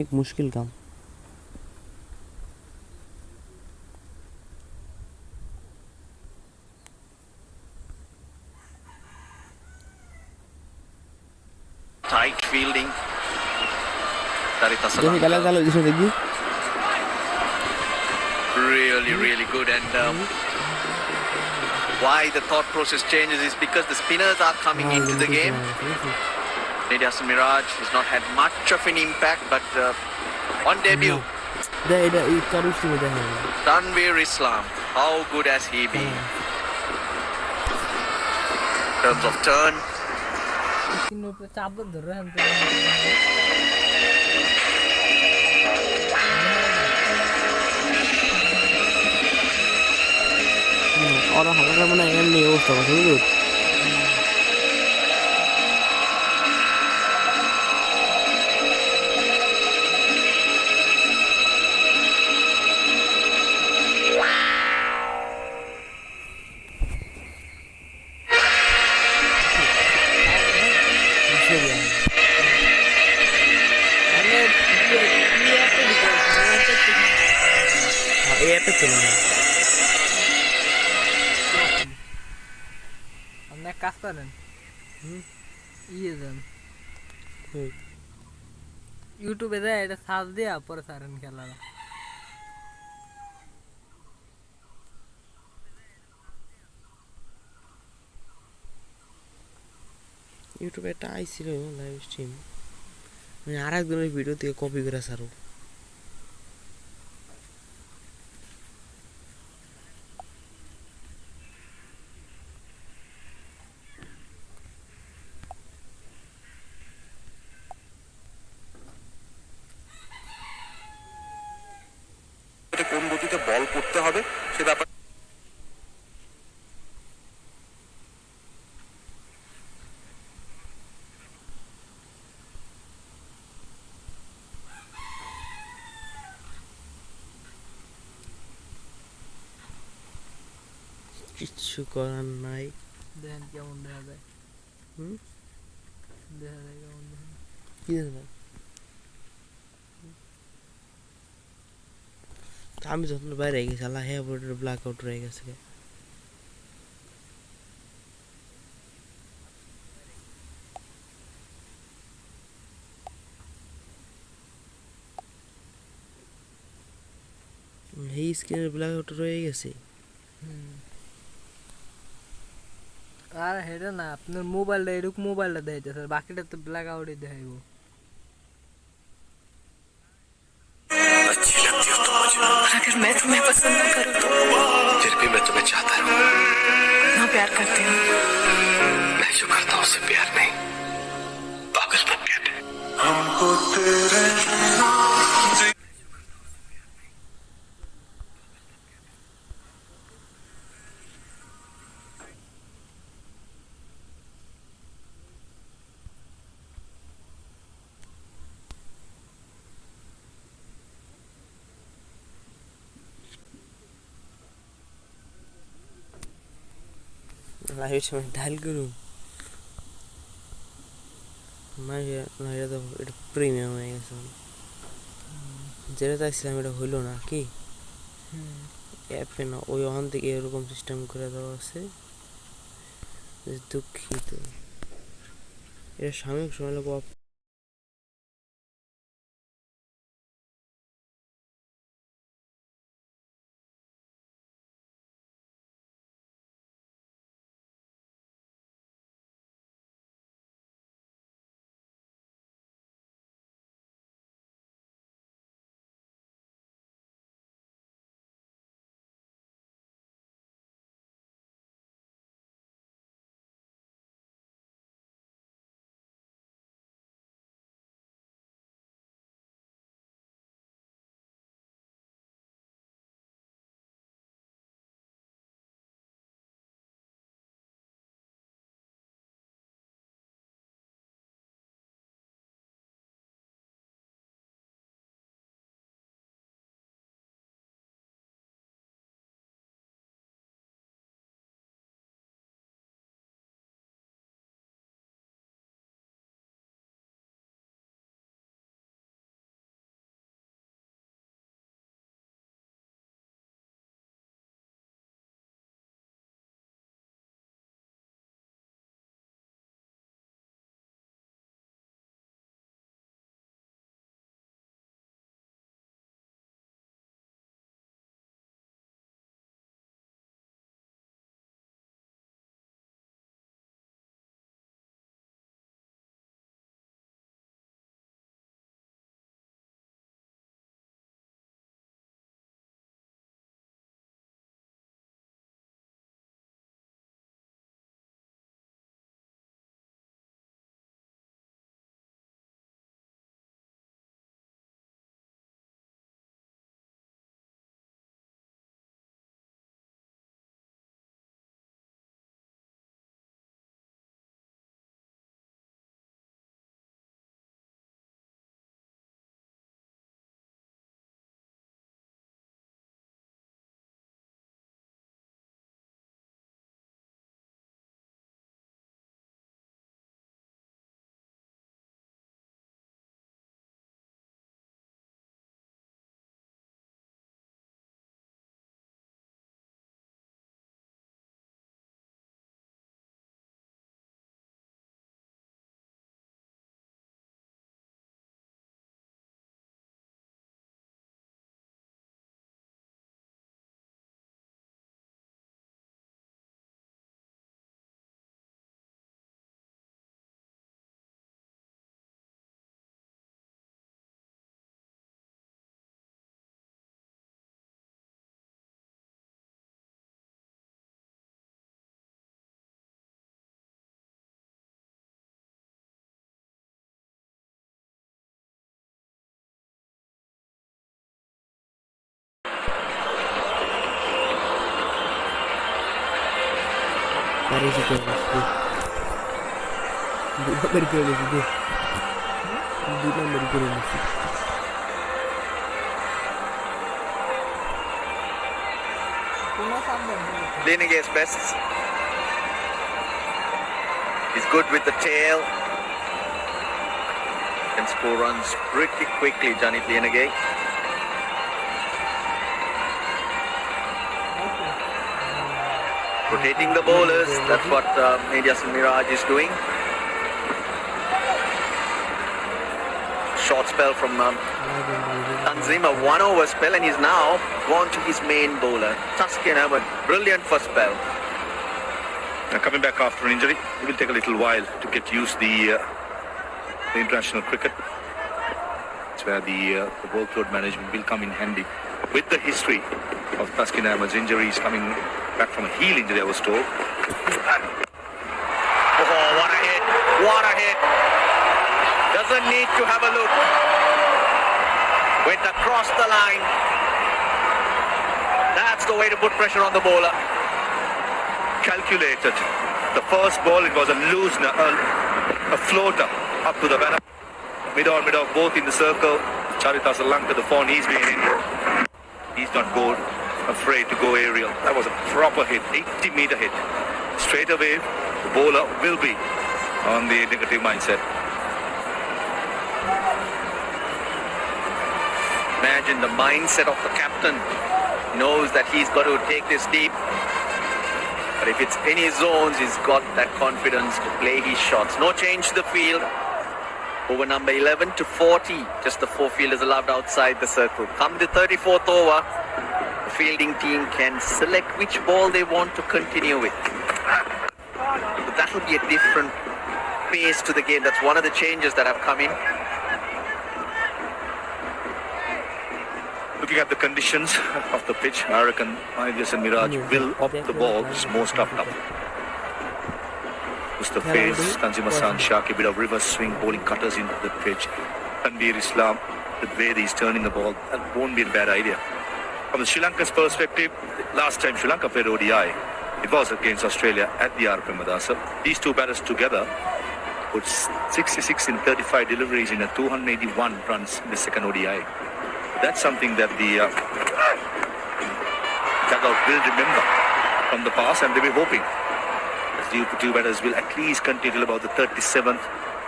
एक मुश्किल काम। Tight fielding. जैसे गलत डालो जिसमें देखिए Really good. And why the thought process changes is because the spinners are coming into the game. Nidhasan Miraj has not had much of an impact, but on debut, Tanveer Islam, how good has he been? In terms of turn, और हमारा मने एमनी अवस्था আছে বুঝছো ये पे तो ना অনেক কাজ করেন ইয়ে দেন ইউটিউবে দেয় এটা সার্চ দিয়া পরে সারেন খেলাটা ইউটিউবে একটা আইছিল লাইভ স্ট্রিম মানে আরেকজনের ভিডিও থেকে কপি করে সারো কোন গতিতে বল করতে হবে সে ব্যাপার কিছু করার নাই দেখেন কেমন দেখা যায় দেখা যায় কেমন কি জানো আমি যখন বাইরে গেছি আল্লাহ হ্যাঁ বোর্ডের ব্ল্যাক আউট রয়ে গেছে এই স্ক্রিনের ব্ল্যাক আউট রয়ে গেছে আর হেডা না আপনার মোবাইলটা এরকম মোবাইলটা দেখাইতেছে বাকিটা তো ব্ল্যাক আউটই দেখাইবো अच्छी लगती हो तुम मुझे अगर मैं तुम्हें पसंद ना करूं तो फिर भी मैं तुम्हें चाहता हूँ कितना प्यार करती हूँ मैं जो करता हूँ उससे प्यार नहीं पागलपन कहते हैं हमको तेरे লাইভের সময় ডায়াল করুন না তো এটা প্রিমিয়াম হয়ে গেছে যেটা চাইছিলাম এটা হইলো না কি অ্যাপে না ওই ওখান থেকে এরকম সিস্টেম করে দেওয়া আছে দুঃখিত এটা সাময়িক সময় লাগবে রেসি করে গেছে 2 নম্বর করে গেছে 2 নম্বর করে গেছে Leaning his best. He's good with the tail. Can score runs pretty quickly, Janit Lienege. Rotating the bowlers, that's what Medias Miraj is doing. Short spell from Tanzim, a 1 over spell, and he's now gone to his main bowler, Tuscan Ahmed. Brilliant first spell. Now coming back after an injury, it will take a little while to get used to the international cricket. It's where the workload management will come in handy. With the history of Tuscan Ahmed's injuries coming back from a heel injury, I was told. Oh, what a hit! What a hit! Doesn't need to have a look. Went across the line. That's the way to put pressure on the bowler. Calculated. The first ball, it was a loosener, a floater up to the banner. Mid-on, both in the circle. Charita Salanka, the phone he's been in. He's not afraid to go aerial. That was a proper hit, 80-meter hit. Straight away, the bowler will be on the negative mindset. Imagine the mindset of the captain. He knows that he's got to take this deep. But if it's any zones, he's got that confidence to play his shots. No change to the field. Over number 11 to 40. Just the 4 fielders allowed outside the circle. Come the 34th over. The fielding team can select which ball they want to continue with. So that will be a different pace to the game. That's one of the changes that have come in. Looking at the conditions of the pitch, I reckon Medias and Miraj will opt the ball is more stuffed up. Mr. Pace, Tanzim Hassan, Shaki, bit of reverse swing, bowling cutters into the pitch. Tanveer Islam, the way he's turning the ball, that won't be a bad idea. From the Sri Lanka's perspective, last time Sri Lanka played ODI, it was against Australia at the RP Madasa. These two batters together put 66 in 35 deliveries in a 281 runs in the second ODI. That's something that the dugout will remember from the past, and they'll be hoping that the two batters will at least continue till about the 37th,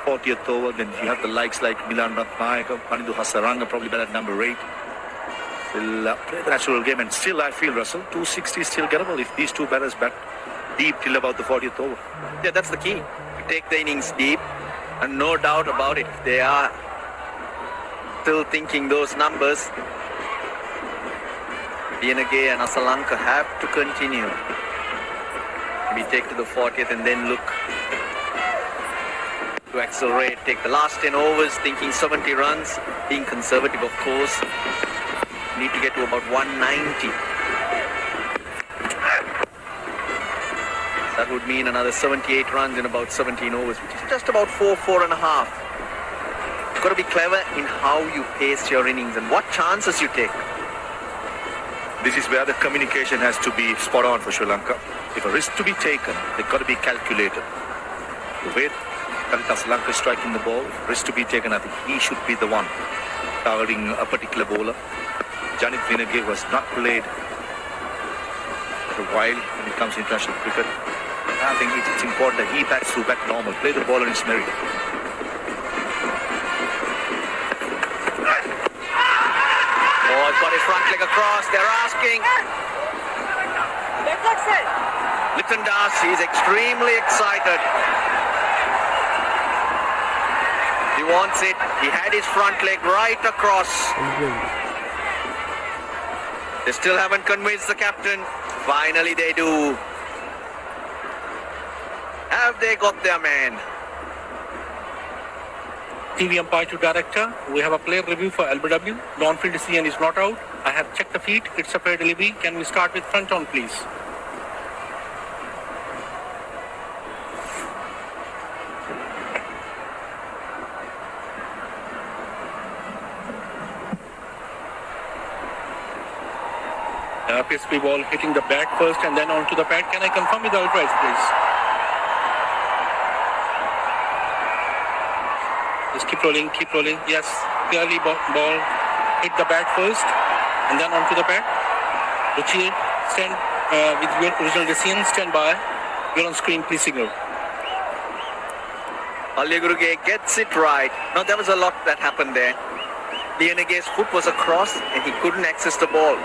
40th over. Then you have the likes like Milan Ratnayaka, Panindu Hasaranga, probably bat at number 8. They'll play the natural game, and still I feel, Russell, 260 is still gettable if these two batters bat deep till about the 40th over. Yeah, that's the key. You take the innings deep, and no doubt about it, they are still thinking those numbers. Lienege and Asalanka have to continue. We take to the 40th and then look to accelerate. Take the last 10 overs, thinking 70 runs, being conservative, of course. Need to get to about 190. That would mean another 78 runs in about 17 overs, which is just about 4.5. You've got to be clever in how you pace your innings and what chances you take. This is where the communication has to be spot on for Sri Lanka. If a risk to be taken, they've got to be calculated. The way Kalita Sri Lanka is striking the ball, risk to be taken, I think he should be the one targeting a particular bowler. Janit Lienege was not played for a while when it comes to international cricket. I think it's important that he bats through back normal, play the ball on his merit. Oh, he's got his front leg across. They're asking. Litton Das, he's extremely excited. He wants it. He had his front leg right across. They still haven't convinced the captain. Finally they do. Have they got their man? TV umpire to director. We have a player review for LBW. Non-field decision is not out. I have checked the feet. It's a fair delivery. Can we start with front on, please? PSP ball hitting the bat first and then onto the pad. Can I confirm with the umpires, please? rolling, keep rolling. Yes, clearly ball hit the bat first and then onto the bat. Ruchi, stand with your original decision, stand by. You're on screen, please signal. Aliguruge gets it right. Now there was a lot that happened there. Lianage's foot was across and he couldn't access the ball.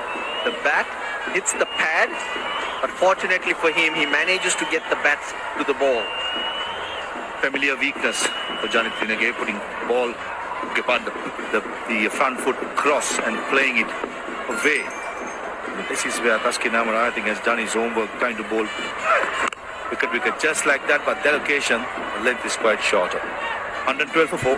The bat hits the pad, but fortunately for him, he manages to get the bat to the ball. Familiar weakness for Janit Lianage, putting ball the front foot cross and playing it away. This is where Taskin Amara, I think, has done his homework, trying to bowl wicket just like that, but that occasion the length is quite shorter. 112 for 4.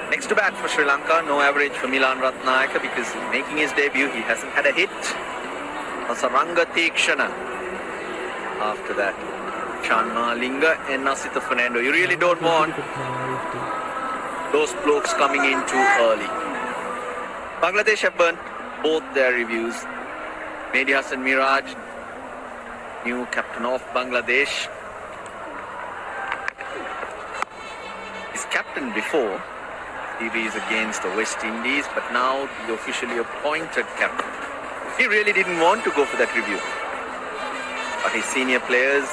Next to bat for Sri Lanka, no average for Milan Ratnayaka because making his debut, he hasn't had a hit. Saranga Tikshana. After that, Chanma Linga and Nasita Fernando. You really don't want those blokes coming in too early. Bangladesh have burnt both their reviews. Mehdi Hassan Miraj, new captain of Bangladesh. He's captain before. Series against the West Indies, but now the officially appointed captain. He really didn't want to go for that review. But his senior players,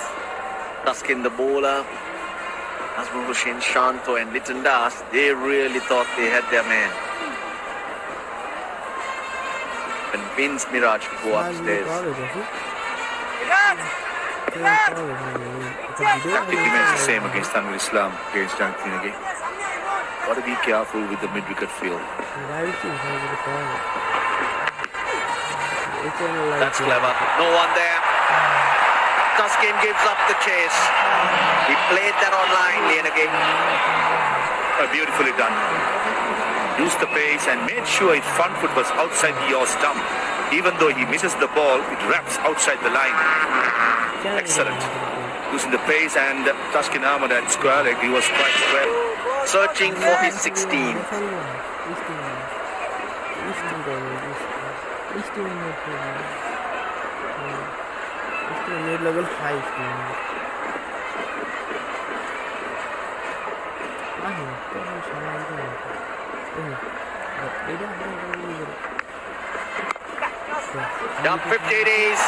Taskin the bowler, Nazmul Hussain, Shanto and Liton Das, they really thought they had their man. Convinced Miraj to go upstairs. Tactic remains the same against Tanvir Islam, against Janit Lianage. Got to be careful with the mid-wicket field. That's clever. No one there. Taskin gives up the chase. He played that online, Lianage. Beautifully done. Used the pace and made sure his front foot was outside the yaw stump. Even though he misses the ball, it wraps outside the line. Excellent. Using the pace and Taskin Ahmad at square leg, he was quite well. Searching for his 16th. Level 5. Down 50 days.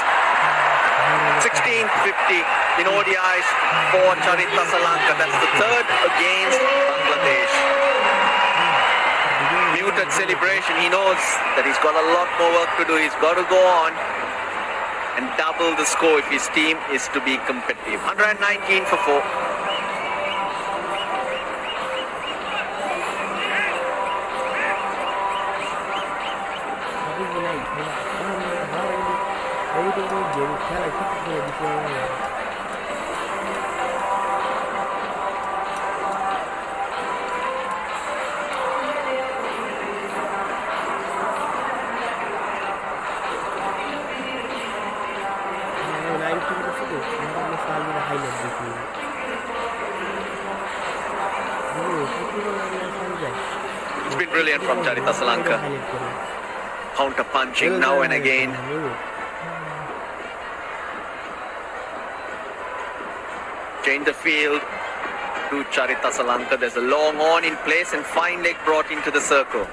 1650 in ODIs for Charita Salanka. That's the third against Bangladesh. Muted celebration. He knows that he's got a lot more work to do. He's got to go on and double the score if his team is to be competitive. 119 for 4. It's been brilliant from Charita Salanka. Counter punching now and again. Change the field to Charita Salanka. There's a long on in place and fine leg brought into the circle.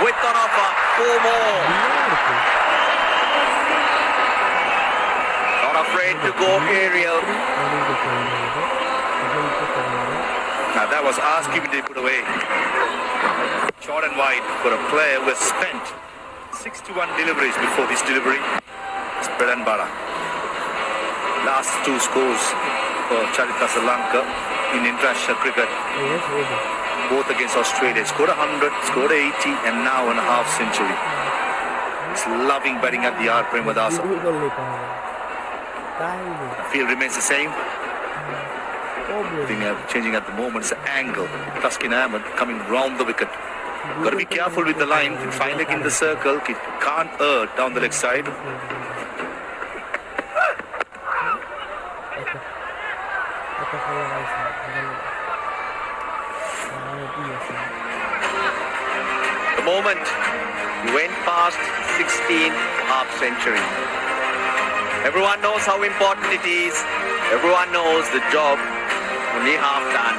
With on offer, 4 more. Not afraid to go aerial. Now that was arguably put away. Short and wide for a player who has spent 61 deliveries before this delivery. It's bread and butter. Last 2 scores for Charita Salanka in international cricket. Both against Australia. Scored 100, scored 80 and now a half century. He's loving batting at the R. Premadasa. তাই রে Field remains the same. O ball Thing changing at the moment is the angle. Taskin Ahmed coming round the wicket. Got to be careful with the line. Fine leg in the circle. It can't err down the leg side. এটা ভালো আছে The moment he went past 16 half century. Everyone knows how important it is. Everyone knows the job only half done.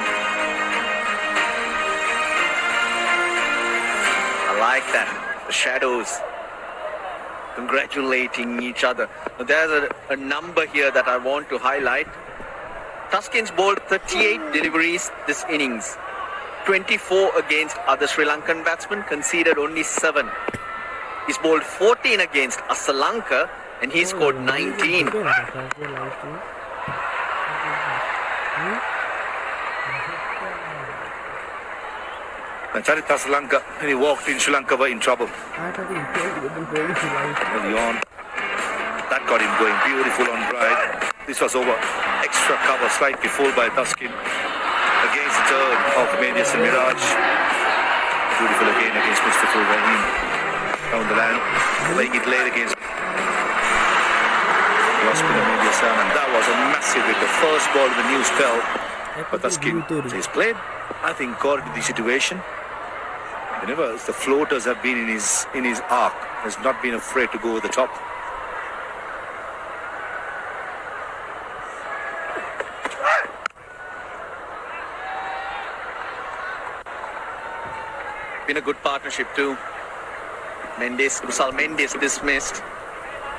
I like that. The shadows congratulating each other. Now, there's a number here that I want to highlight. Tuskins bowled 38 deliveries this innings. 24 against other Sri Lankan batsmen, conceded only 7. He's bowled 14 against Sri Lanka and he scored 19. And Charita Sri Lanka, when he walked in, Sri Lanka were in trouble. Early on, that got him going. Beautiful on right. This was over. Extra cover, slightly full by Taskin. Against the turn of Medius and Miraj. Beautiful again against Mustafa Rahim. Down the land, playing it late against lost spinner Medius, and that was a massive hit. The first ball in the new spell. But Taskin he's played, I think, according to the situation. Whenever the floaters have been in his arc, has not been afraid to go over the top. Been a good partnership too. Kusal Mendes dismissed.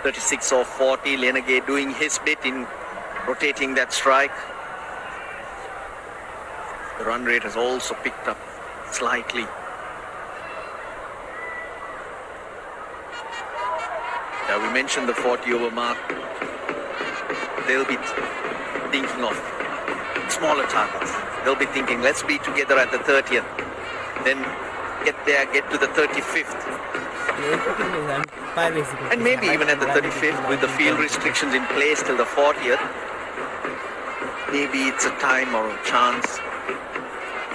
36 off 40. Lenage doing his bit in rotating that strike. The run rate has also picked up slightly. Yeah, we mentioned the 40 over mark. They'll be thinking of smaller targets. They'll be thinking, let's be together at the 30th. Then get to the 35th. And maybe even at the 35th, with the field restrictions in place till the 40th, maybe it's a time or a chance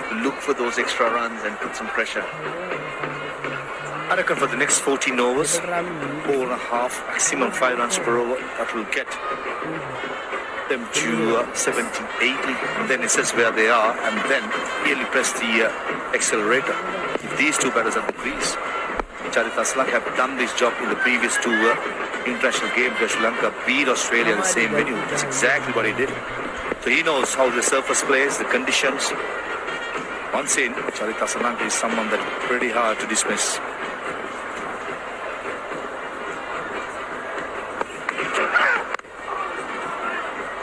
to look for those extra runs and put some pressure. I reckon for the next 14 overs, 4.5, maximum 5 runs per over, that will get them to 70, 80, and then assess where they are, and then really press the accelerator. If these two batters at the crease, Charita Sri Lanka have done this job in the previous two international games where Sri Lanka beat Australia in the same venue. That's exactly what he did. So he knows how the surface plays, the conditions. Once in, Charita Sri Lanka is someone that pretty hard to dismiss.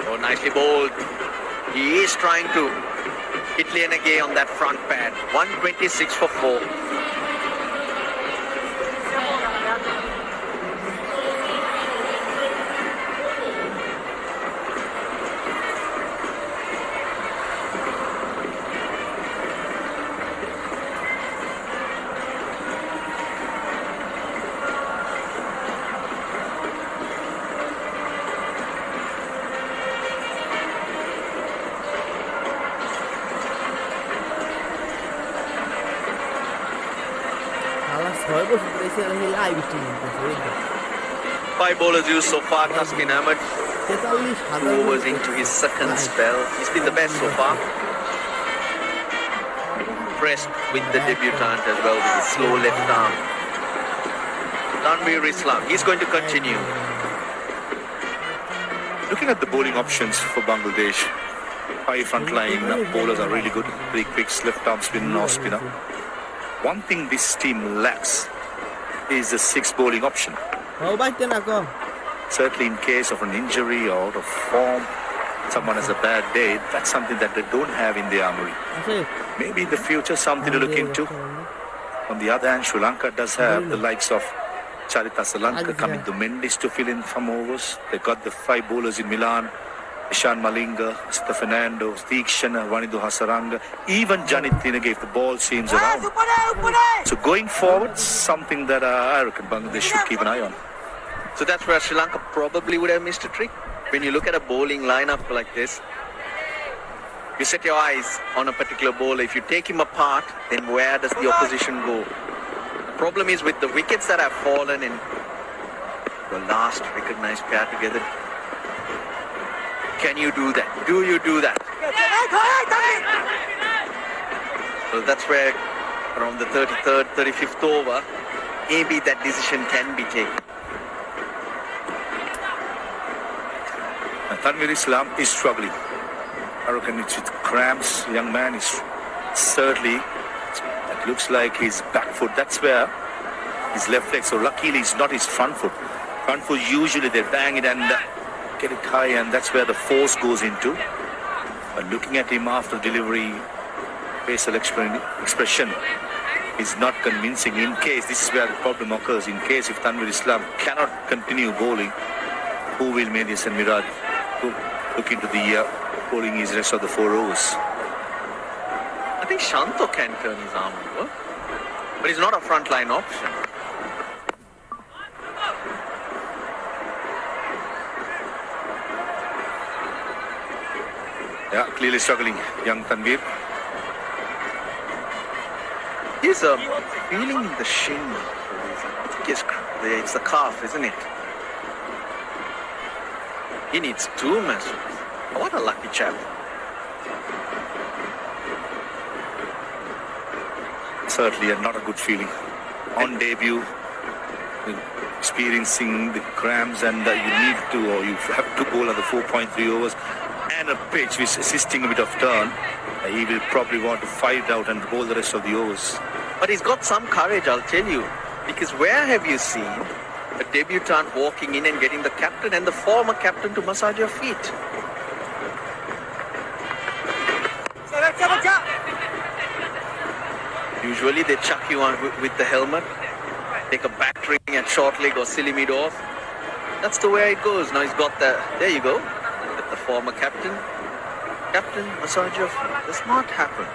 Oh, nicely bowled. He is trying to hit Lenage on that front pad. 126 for 4. Five bowlers used so far. Taskin Ahmed, 2 overs into his second spell. He's been the best so far. Impressed with the debutant as well with his slow left arm. Tanveer Islam, he's going to continue. Looking at the bowling options for Bangladesh, high front line bowlers are really good. Very quick left arm spinner, off spinner. One thing this team lacks is the 6 bowling option. Certainly in case of an injury or out of form, someone has a bad day, that's something that they don't have in the armory. Maybe in the future something to look into. On the other hand, Sri Lanka does have the likes of Charita Sri Lanka coming to Mendes to fill in some overs. They got the 5 bowlers in Milan. Ishan Malinga, Mr. Fernando, Deekshana, Vanidu Hasaranga, even Janit Tinage if the ball seems around. So going forward, something that I reckon Bangladesh should keep an eye on. So that's where Sri Lanka probably would have missed a trick. when you look at a bowling lineup like this, you set your eyes on a particular bowler. If you take him apart, then where does the opposition go? The problem is with the wickets that have fallen in the last recognized pair together. Can you do that? Do you do that? So that's where around the 33rd, 35th over, maybe that decision can be taken. Tanvir Islam is struggling. I reckon it's with cramps. Young man is certainly, it looks like his back foot. That's where his left leg. So luckily it's not his front foot. Front foot usually they bang it and get it high, and that's where the force goes into. But looking at him after delivery, facial expression is not convincing. In case, this is where the problem occurs, in case if Tanvir Islam cannot continue bowling, who will make this and Miraj look into the bowling his rest of the 4 overs? I think Shanto can turn his arm over, but he's not a frontline option. Yeah, clearly struggling, young Tanvir. He's feeling the shin. I think it's the calf, isn't it? He needs 2 measures. What a lucky chap. Certainly not a good feeling. On debut, experiencing the cramps, and you need to, or you have to bowl at the 4.3 overs. And a pitch which is assisting a bit of turn. He will probably want to fight out and bowl the rest of the overs. But he's got some courage, I'll tell you. Because where have you seen a debutant walking in and getting the captain and the former captain to massage your feet? Usually they chuck you on with the helmet, take a battering at short leg or silly mid off. That's the way it goes. Now he's got the, there you go. The former captain massage your feet. Does not happen.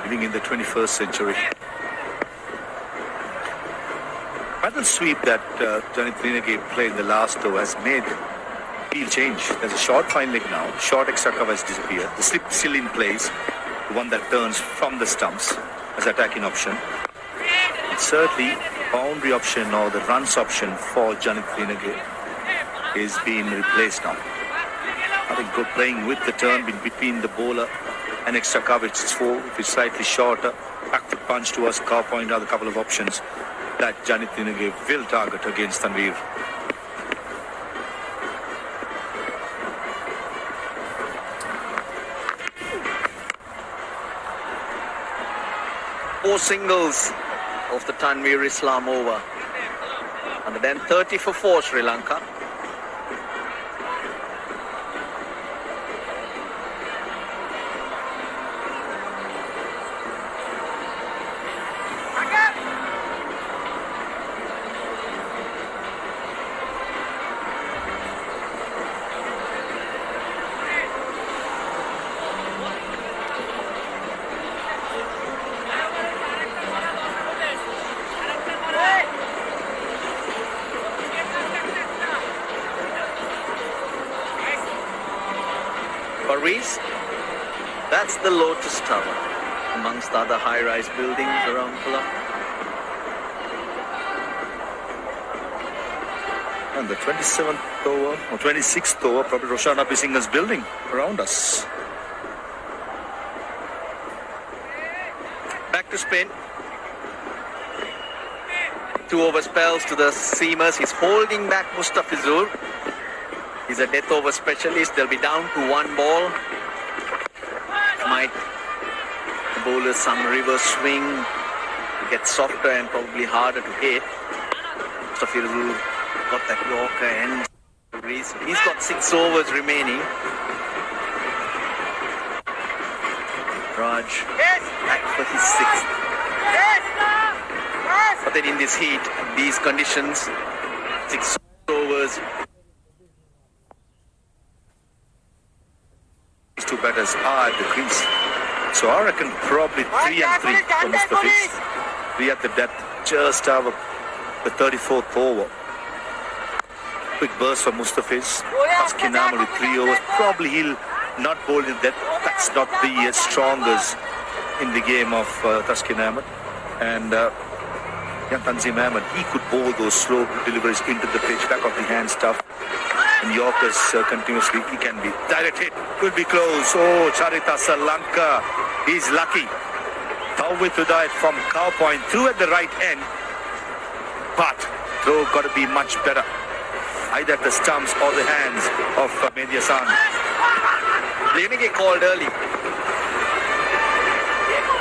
Living in the 21st century. Paddle sweep that Janit Renegade played in the last over has made field change. There's a short fine leg now. Short extra cover has disappeared. The slip still in place. The one that turns from the stumps as attacking option. And certainly boundary option or the runs option for Janit Renegade is being replaced now. I think good playing with the turn between the bowler and extra cover. It's 4. If it's slightly shorter, back foot punch towards cow point are the couple of options that Janit Renegade will target against Tanvir. Four singles of the Tanvir Islam over. And then 30 for 4 Sri Lanka. Paris, that's the Lotus Tower, amongst other high-rise buildings around Colombo. And the 27th over, or 26th over, probably Roshana Bisinga's building around us. Back to spin. 2 over spells to the seamers. He's holding back Mustafizur. He's a death over specialist. They'll be down to 1 ball. Might the bowler some reverse swing to get softer and probably harder to hit. Mustafizur got that Yorker and he's got 6 overs remaining. Raj back for his 6th. But then in this heat, these conditions, 6 overs. These 2 batters are at the crease. So I reckon probably 3 and 3 for Mustafiz. 3 at the death, just out of the 34th over. quick burst from Mustafiz. Taskinam with 3 overs. Probably he'll not bowl it. That's not the strongest in the game of Taskin Ahmed. And Tanzim Ahmed, he could bowl those slow deliveries into the pitch, back of the hand stuff. And Yorkers continuously, he can be direct hit, could be close. Oh, Charita Salanka, he's lucky. Tawwid Hidayat from cow point through at the right end. But throw got to be much better. Either at the stumps or the hands of Mehdi Hasan. They're going to get called early.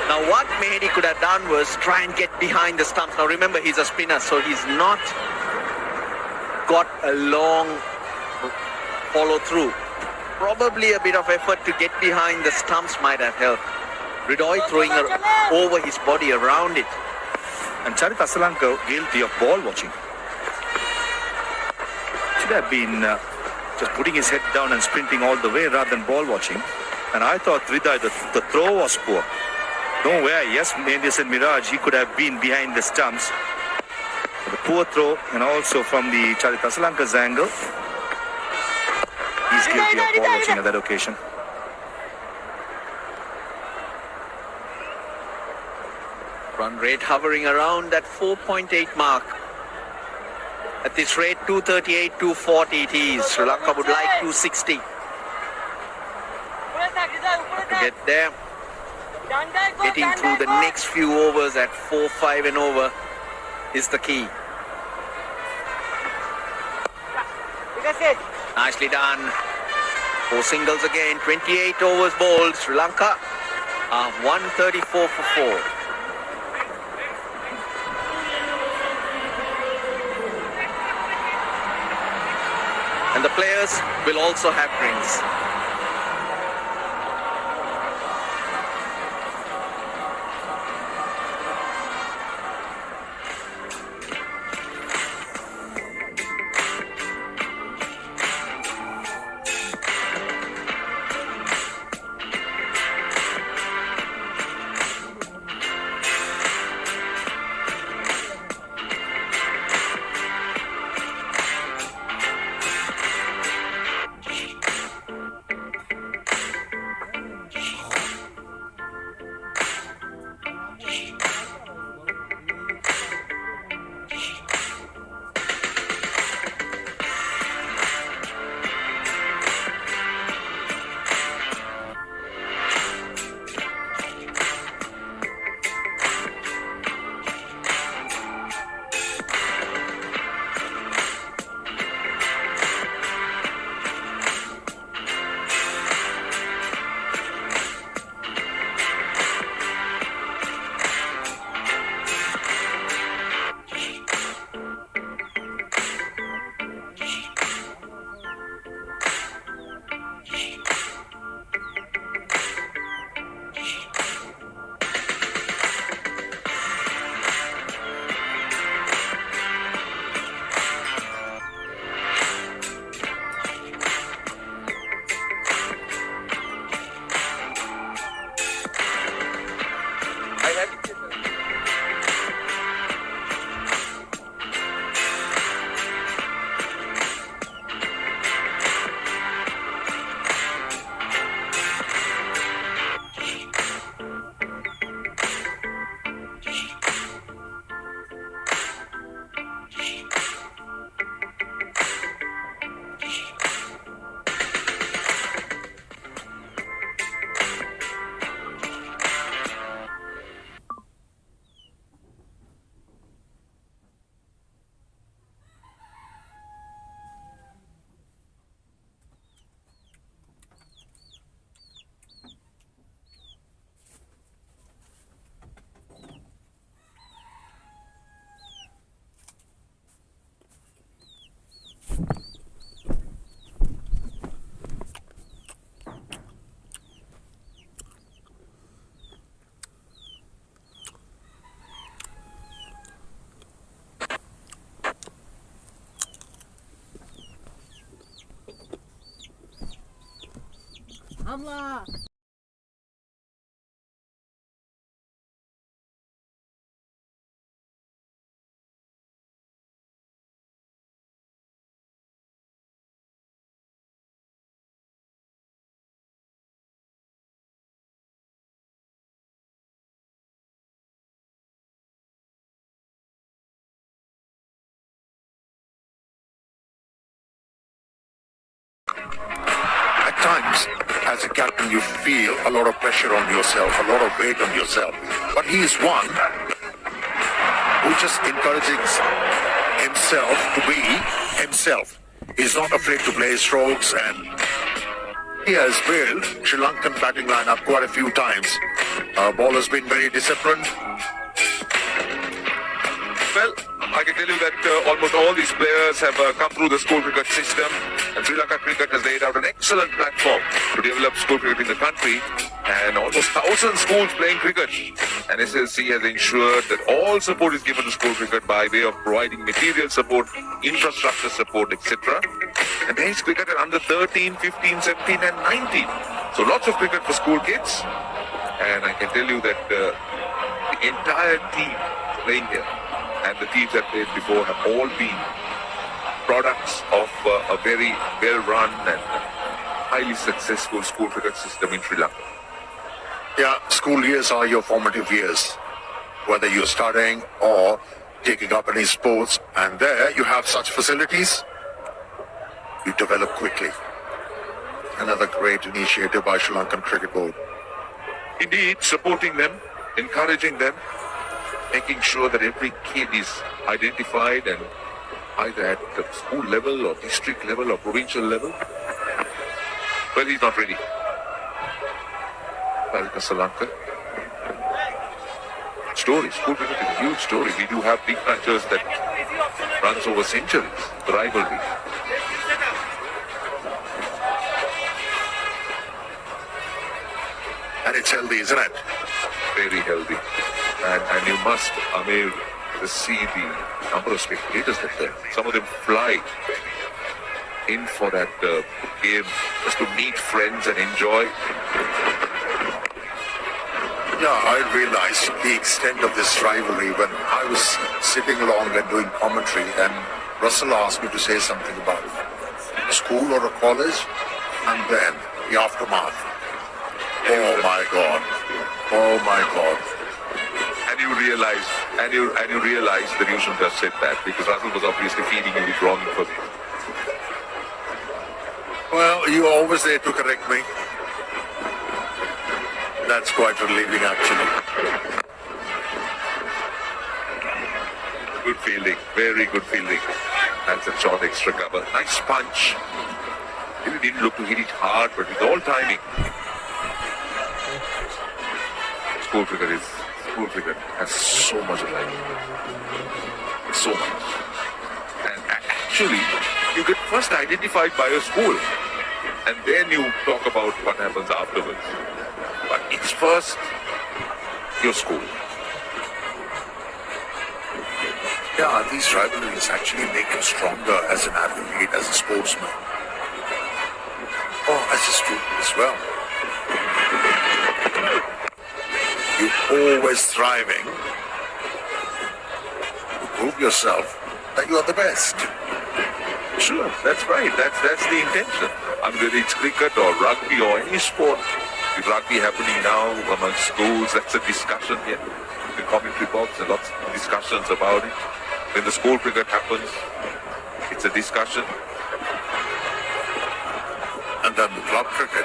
Now what Mehdi could have done was try and get behind the stumps. Now remember, he's a spinner, so he's not got a long follow through. Probably a bit of effort to get behind the stumps might have helped. Ridoy throwing over his body around it. And Charit Asalanka guilty of ball watching. Should have been just putting his head down and sprinting all the way rather than ball watching. And I thought Ridoy, the throw was poor. Nowhere, yes, Mendes and Miraj, he could have been behind the stumps. But the poor throw, and also from the Charit Asalanka's angle, he's guilty of ball watching at that occasion. Run rate hovering around that 4.8 mark. At this rate, 238, 240 it is. Sri Lanka would like 260. Have to get there. Getting through the next few overs at 4-5 and over is the key. Nicely done. 4 singles again. 28 overs bowled. Sri Lanka are 134 for 4. And the players will also have drinks. Hamla! as a captain, you feel a lot of pressure on yourself, a lot of weight on yourself. But he is one who just encourages himself to be himself. He's not afraid to play his strokes, and he has built Sri Lankan batting lineup quite a few times. Ball has been very disciplined. Well, I can tell you that almost all these players have come through the school cricket system, and Sri Lanka cricket has laid out an excellent platform to develop school cricket in the country, and almost 1,000 schools playing cricket. And SLC has ensured that all support is given to school cricket by way of providing material support, infrastructure support, etc. And there is cricket at under 13, 15, 17 and 19. So lots of cricket for school kids. And I can tell you that the entire team playing here and the teams that played before have all been products of a very well-run and highly successful school cricket system in Sri Lanka. Yeah, school years are your formative years, whether you're studying or taking up any sports, and there you have such facilities, you develop quickly. Another great initiative by Sri Lankan Cricket Board. Indeed, supporting them, encouraging them, making sure that every kid is identified and either at the school level or district level or provincial level. Well, he's not ready. Sri Lanka. Story, school cricket is a huge story. We do have big matches that runs over centuries, the rivalry. And it's healthy, isn't it? Very healthy. And you must, Amir, see the number of spectators that there. Some of them fly in for that game just to meet friends and enjoy. Yeah, I realized the extent of this rivalry when I was sitting along and doing commentary, and Russell asked me to say something about a school or a college, and then the aftermath. Oh my God. Oh my God. And you realize that you shouldn't have said that, because Russell was obviously feeding you with wrong information. Well, you were always there to correct me. That's quite relieving, actually. Good fielding, very good fielding. That's a short extra cover. Nice punch. He didn't look to hit it hard, but with all timing. School cricket has so much life. So much. And actually, you get first identified by your school, and then you talk about what happens afterwards. But it's first your school. Yeah, these rivalries actually make you stronger as an athlete, as a sportsman. Oh, as a student as well. You're always striving to prove yourself that you are the best. Sure, that's right. That's the intention. Whether it's cricket or rugby or any sport. With rugby happening now among schools, that's a discussion here. The commentary box, and lots of discussions about it. When the school cricket happens, it's a discussion. And then the club cricket.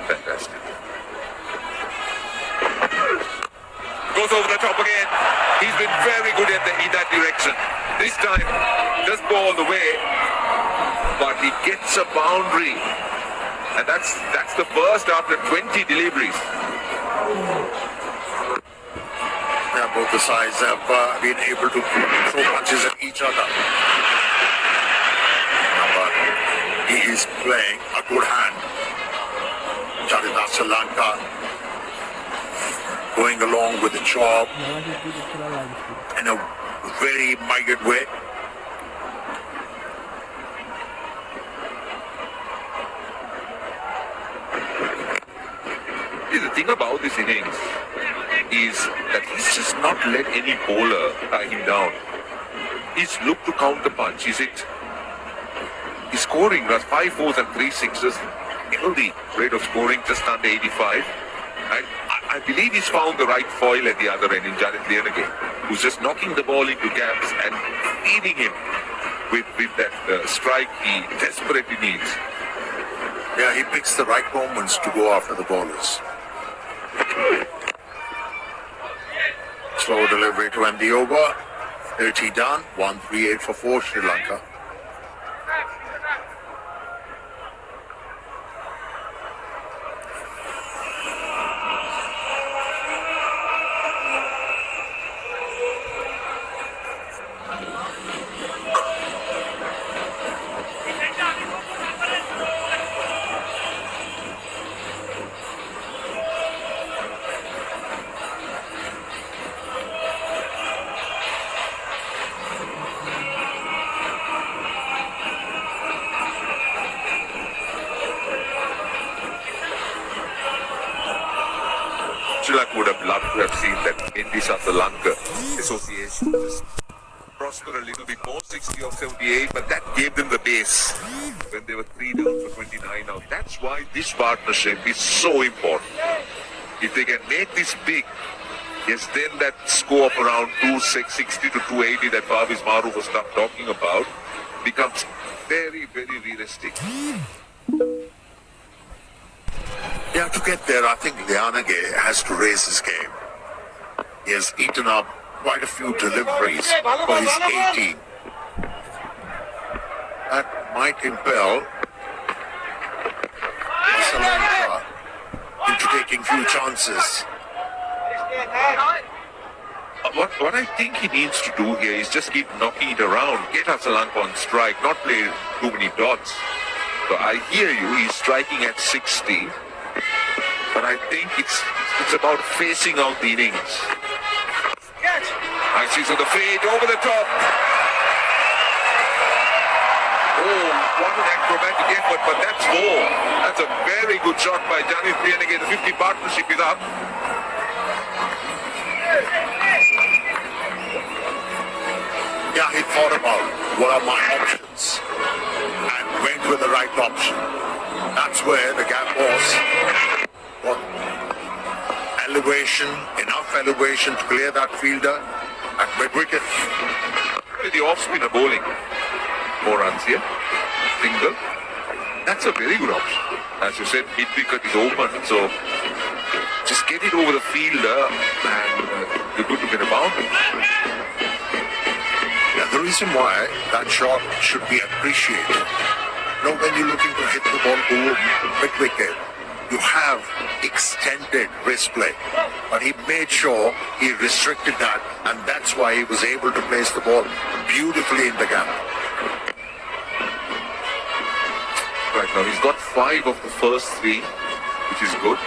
Fantastic. Goes over the top again. He's been very good in that direction. This time, does go all the way, but he gets a boundary. And that's the first after 20 deliveries. Yeah, both the sides have been able to throw punches at each other. But he is playing a good hand. Charita Sri Lanka going along with the job in a very mild way. The thing about this innings is that he's just not let any bowler tie him down. He's looked to counter punch. He's scoring 5 fours and 3 sixes. Healthy rate of scoring, just under 85. And I believe he's found the right foil at the other end in Jared Leonage, who's just knocking the ball into gaps and feeding him with that strike he desperately needs. Yeah, he picks the right moments to go after the bowlers. Slow delivery to end the over. 30 done. 138 for 4 Sri Lanka. Sri Lanka would have loved to have seen that Indies of the Lanka association just prosper a little bit more, 60 or 78, but that gave them the base when they were 3 down for 29 now. That's why this partnership is so important. If they can make this big, yes, then that score of around 260 to 280 that Parviz Maruf was talking about becomes very, very realistic. Yeah, to get there, I think Lianage has to raise his game. He has eaten up quite a few deliveries for his 18. That might impel Sri Lanka into taking few chances. What I think he needs to do here is just keep knocking it around, get Sri Lanka on strike, not play too many dots. So I hear you, he's striking at 60. But I think it's about phasing out the innings. I see the fade over the top. Oh, what an acrobatic effort, but that's 4. That's a very good shot by Janit Lianage. The 50 partnership is up. Yeah, he thought about what are my options and went with the right option. That's where the gap was. What? Elevation, enough elevation to clear that fielder at mid-wicket. The off-spinner bowling. 4 runs here. Single. That's a very good option. As you said, mid-wicket is open, so just get it over the fielder and you're good to get a boundary. Yeah, the reason why that shot should be appreciated. You know, when you're looking to hit the ball over mid-wicket, you have extended wrist play. But he made sure he restricted that, and that's why he was able to place the ball beautifully in the gap. Right now, he's got 5 of the first 3, which is good.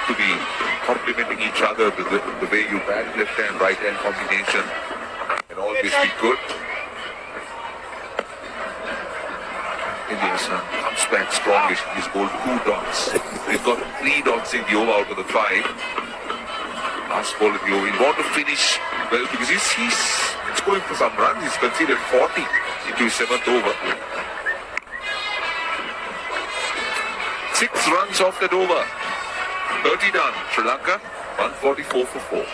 To be complementing each other, the way you bat left hand, right hand combination can always be good. India comes back strongly. He's bowled 2 dots. He's got 3 dots in the over out of the 5. Last ball in the over. He want to finish well because he's going for some runs. He's considered 40 into his 7th over. 6 runs off that over. 30 done. Sri Lanka 144 for 4.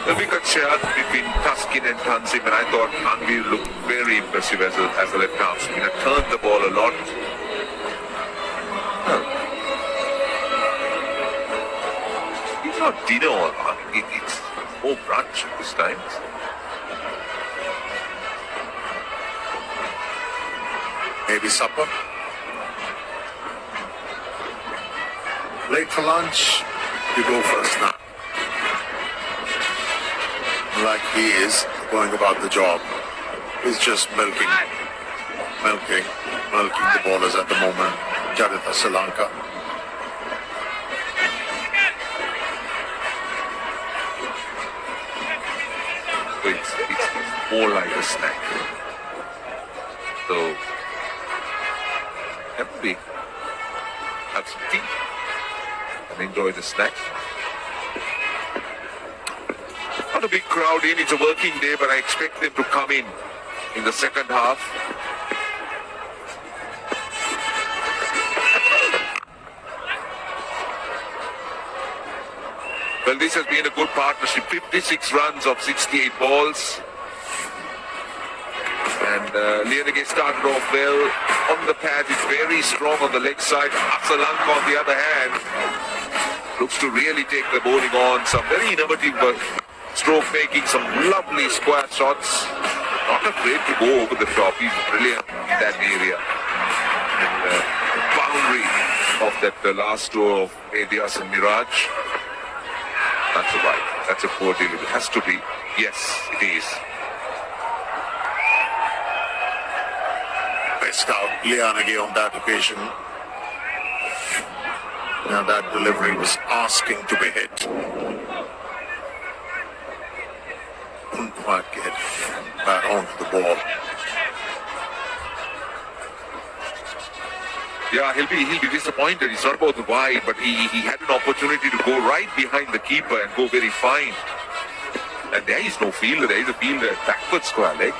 The wicket share between Tuskin and Tansim, and I thought Tanvir looked very impressive as a left arm spinner. Turned the ball a lot. It's not dinner all. It's more brunch this time. Maybe supper. Late for lunch, you go first now. Like he is going about the job. He's just milking the ballers at the moment. Jaditha Sri Lanka. more like a snack. So, happy, have some tea, and enjoy the snack. Not a big crowd in, it's a working day, but I expect them to come in the second half. Well, this has been a good partnership. 56 runs of 68 balls. And Lianage started off well on the pad. It's very strong on the leg side. Asalanka, on the other hand, looks to really take the bowling on. Some very innovative stroke making, some lovely square shots. Not afraid to go over the top. He's brilliant in that area. And the boundary of that last row of Adias and Mirage. That's a right. That's a poor deal. It has to be. Yes, it is. Best out Lianage on that occasion. Now that delivery was asking to be hit. Couldn't quite get back onto the ball. Yeah, he'll be disappointed. It's not about the wide, but he had an opportunity to go right behind the keeper and go very fine. And there is no fielder. There is a fielder backward square leg.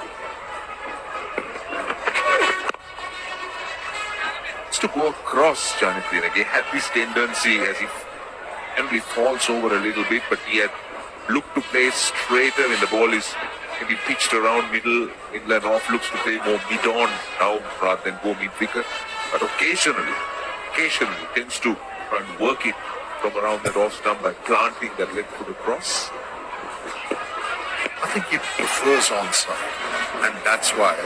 It's to go across, Janet Lianage. He had this tendency as if Henry falls over a little bit, but he had looked to play straighter when the ball is maybe pitched around middle, inland off, looks to play more mid-on now rather than go mid-wicket. But occasionally tends to try and work it from around that off stump by planting that left foot across. I think he prefers onside, and that's why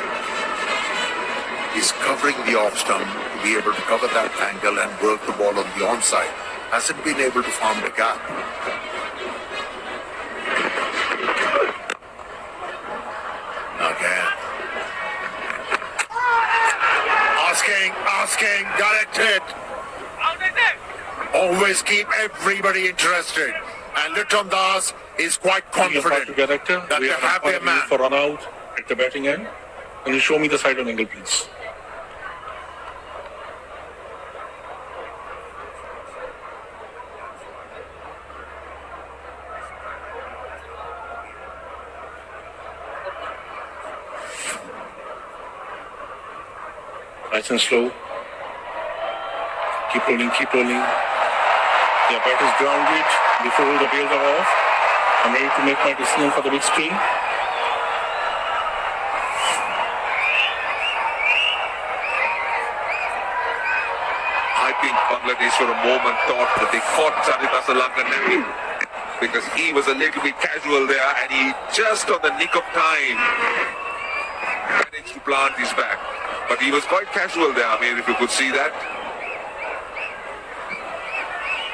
he's covering the off stump to be able to cover that angle and work the ball on the onside. Hasn't been able to form the gap. Again. Asking, got it hit. Always keep everybody interested. And Litton Das is quite confident Director, that we they have their man. for run out at the batting end. Can you show me the side on angle, please? Nice and slow. Keep rolling, keep rolling. The bat is grounded before the bails are off. I'm ready to make my decision for the big screen. I think Bangladesh for a moment thought that they caught Sajid Asalanka napping because he was a little bit casual there and he just on the nick of time managed to plant his back. But he was quite casual there, I mean, if you could see that.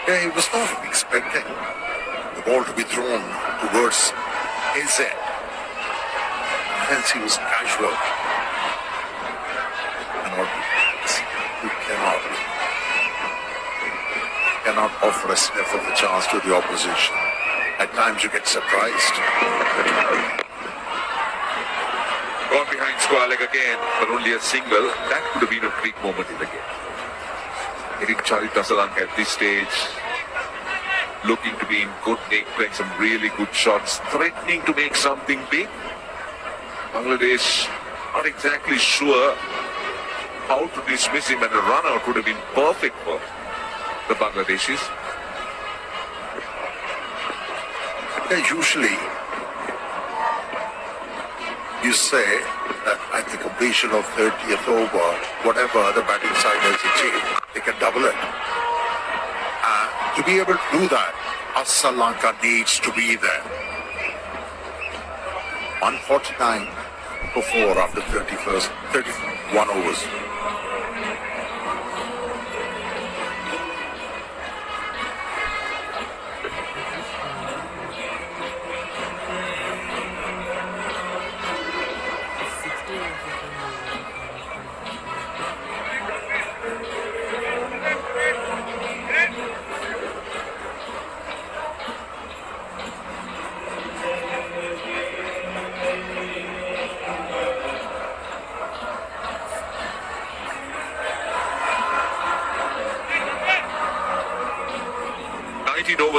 Yeah, he was not expecting the ball to be thrown towards his end. Hence he was casual. You cannot offer a sniff of the chance to the opposition. At times you get surprised. Gone behind square leg again, but only a single. That could have been a big moment in the game. Hitting Sajid Asalanka at this stage, looking to be in good nick, playing some really good shots, threatening to make something big. Bangladesh not exactly sure how to dismiss him, and a run out would have been perfect for the Bangladeshis. Yeah, usually you say that at the completion of 30th over, whatever the batting side has achieved, they can double it. To be able to do that, Asalanka needs to be there. 149 for 4 after 31 overs.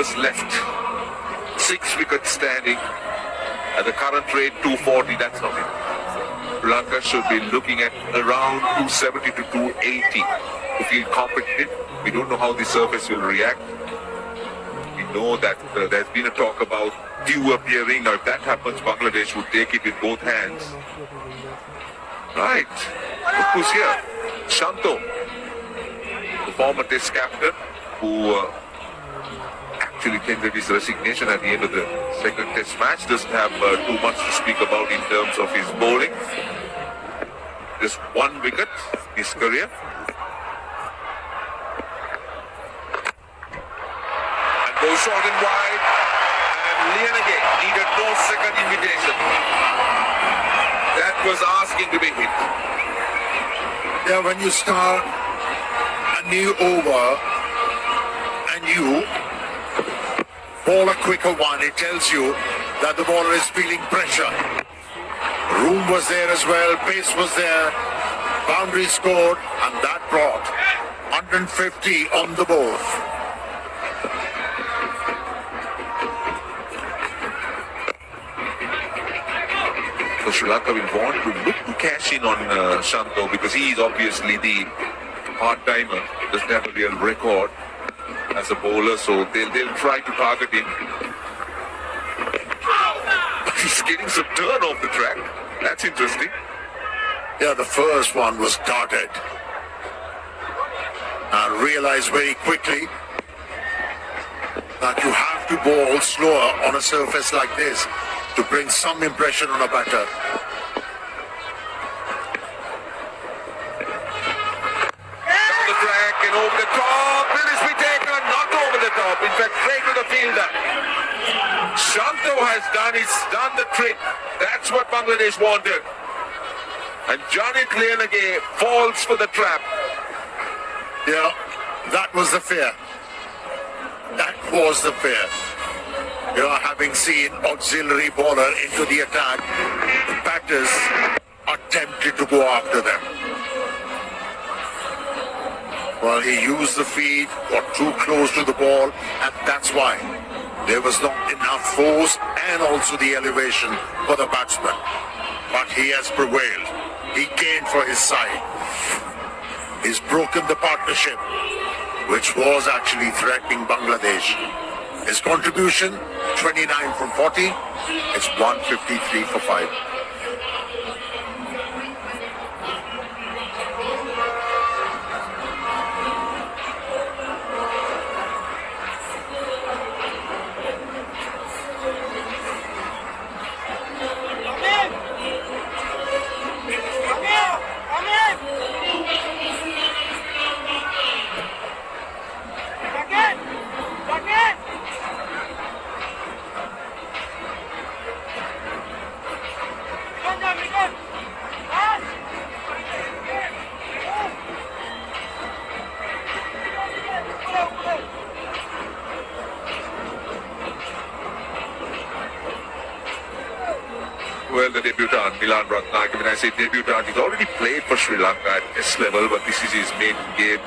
overs left. 6 wickets standing. At the current rate, 240, that's not it. Sri Lanka should be looking at around 270 to 280 to feel competitive. We don't know how the surface will react. We know that there's been a talk about dew appearing. Now, if that happens, Bangladesh would take it with both hands. Right. Look who's here. Shanto, the former Test captain, who actually tendered his resignation at the end of the second Test match. Doesn't have too much to speak about in terms of his bowling. Just 1 wicket in his career. And goes short and wide. And Lianage needed no second invitation. That was asking to be hit. Yeah, when you start a new over and you bowl a quicker one, it tells you that the bowler is feeling pressure. Room was there as well, pace was there, boundary scored, and that brought 150 on the board. So Sri Lanka will want to look to cash in on Shanto because he is obviously the part-timer, doesn't have a real record as a bowler, so they'll try to target him. He's getting some turn off the track. That's interesting. Yeah, the first one was darted. I realized very quickly that you have to bowl slower on a surface like this to bring some impression on a batter. Down the track and over the top. Will this be taken? Not over the top. In fact, straight to the fielder. Shanto has done the trick. That's what Bangladesh wanted. And Janit Lianage falls for the trap. Yeah, that was the fear. That was the fear. You know, having seen auxiliary bowler into the attack, the batters are tempted to go after them. Well, he used the feet, got too close to the ball, and that's why there was not enough force and also the elevation for the batsman. But he has prevailed. He gained for his side. He's broken the partnership, which was actually threatening Bangladesh. His contribution, 29 from 40. It's 153 for 5. Well, the debutant, Milan Ratnaki, when I say debutant, he's already played for Sri Lanka at this level, but this is his main game,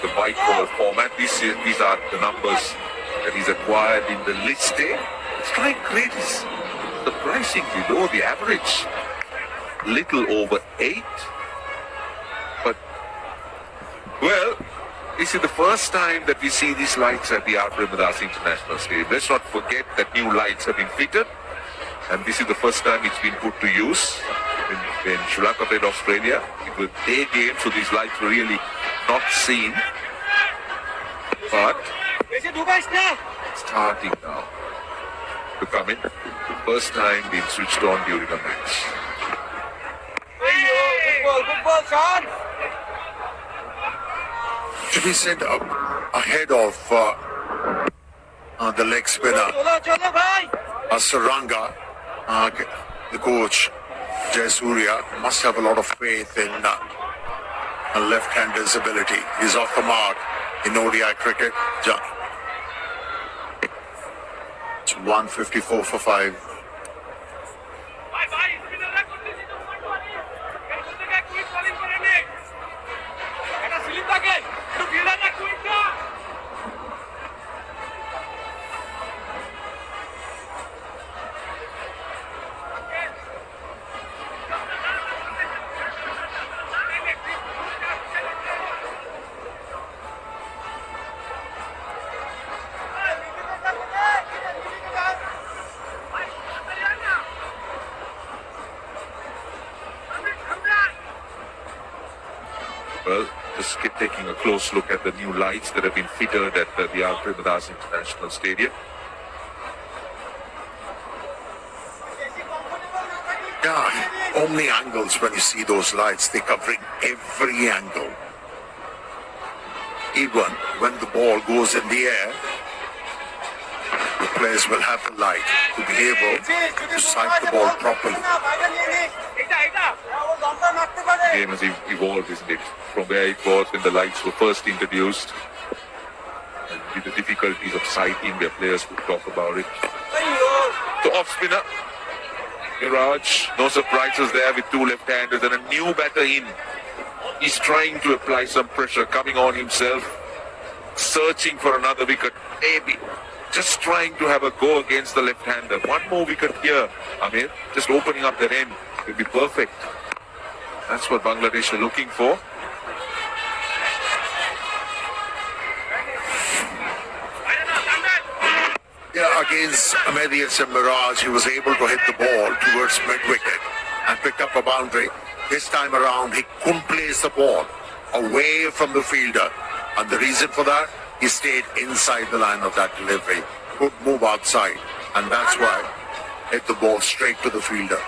the white ball format. These are the numbers that he's acquired in the list. Strike rate is surprisingly low, the average. Little over 8. But, well, this is the first time that we see these lights at the Art Ramadas International Stadium. Let's not forget that new lights have been fitted. And this is the first time it's been put to use when Sri Lanka played Australia. It was day game, so these lights were really not seen. But starting now to come in. First time being switched on during a match. To be sent up ahead of the leg spinner, Saranga. The coach, Jayasuriya, must have a lot of faith in a left-hander's ability. He's off the mark in ODI cricket. It's 154 for 5. Well, just taking a close look at the new lights that have been fitted at the Alfred Madras International Stadium. Yeah, omni angles when you see those lights, they're covering every angle. Even when the ball goes in the air, the players will have the light to be able to sight the ball properly. The game has evolved, isn't it? From where it was when the lights were first introduced, and with the difficulties of sighting where players would talk about it. So off spinner, Miraj, no surprises there with two left-handers and a new batter in. He's trying to apply some pressure, coming on himself, searching for another wicket, maybe just trying to have a go against the left-hander. One more wicket here, Amir, just opening up the end will be perfect. That's what Bangladesh are looking for. Yeah, against Ahmediyat and Miraj, he was able to hit the ball towards mid-wicket and picked up a boundary. This time around, he couldn't place the ball away from the fielder. And the reason for that, he stayed inside the line of that delivery. Couldn't move outside. And that's why hit the ball straight to the fielder.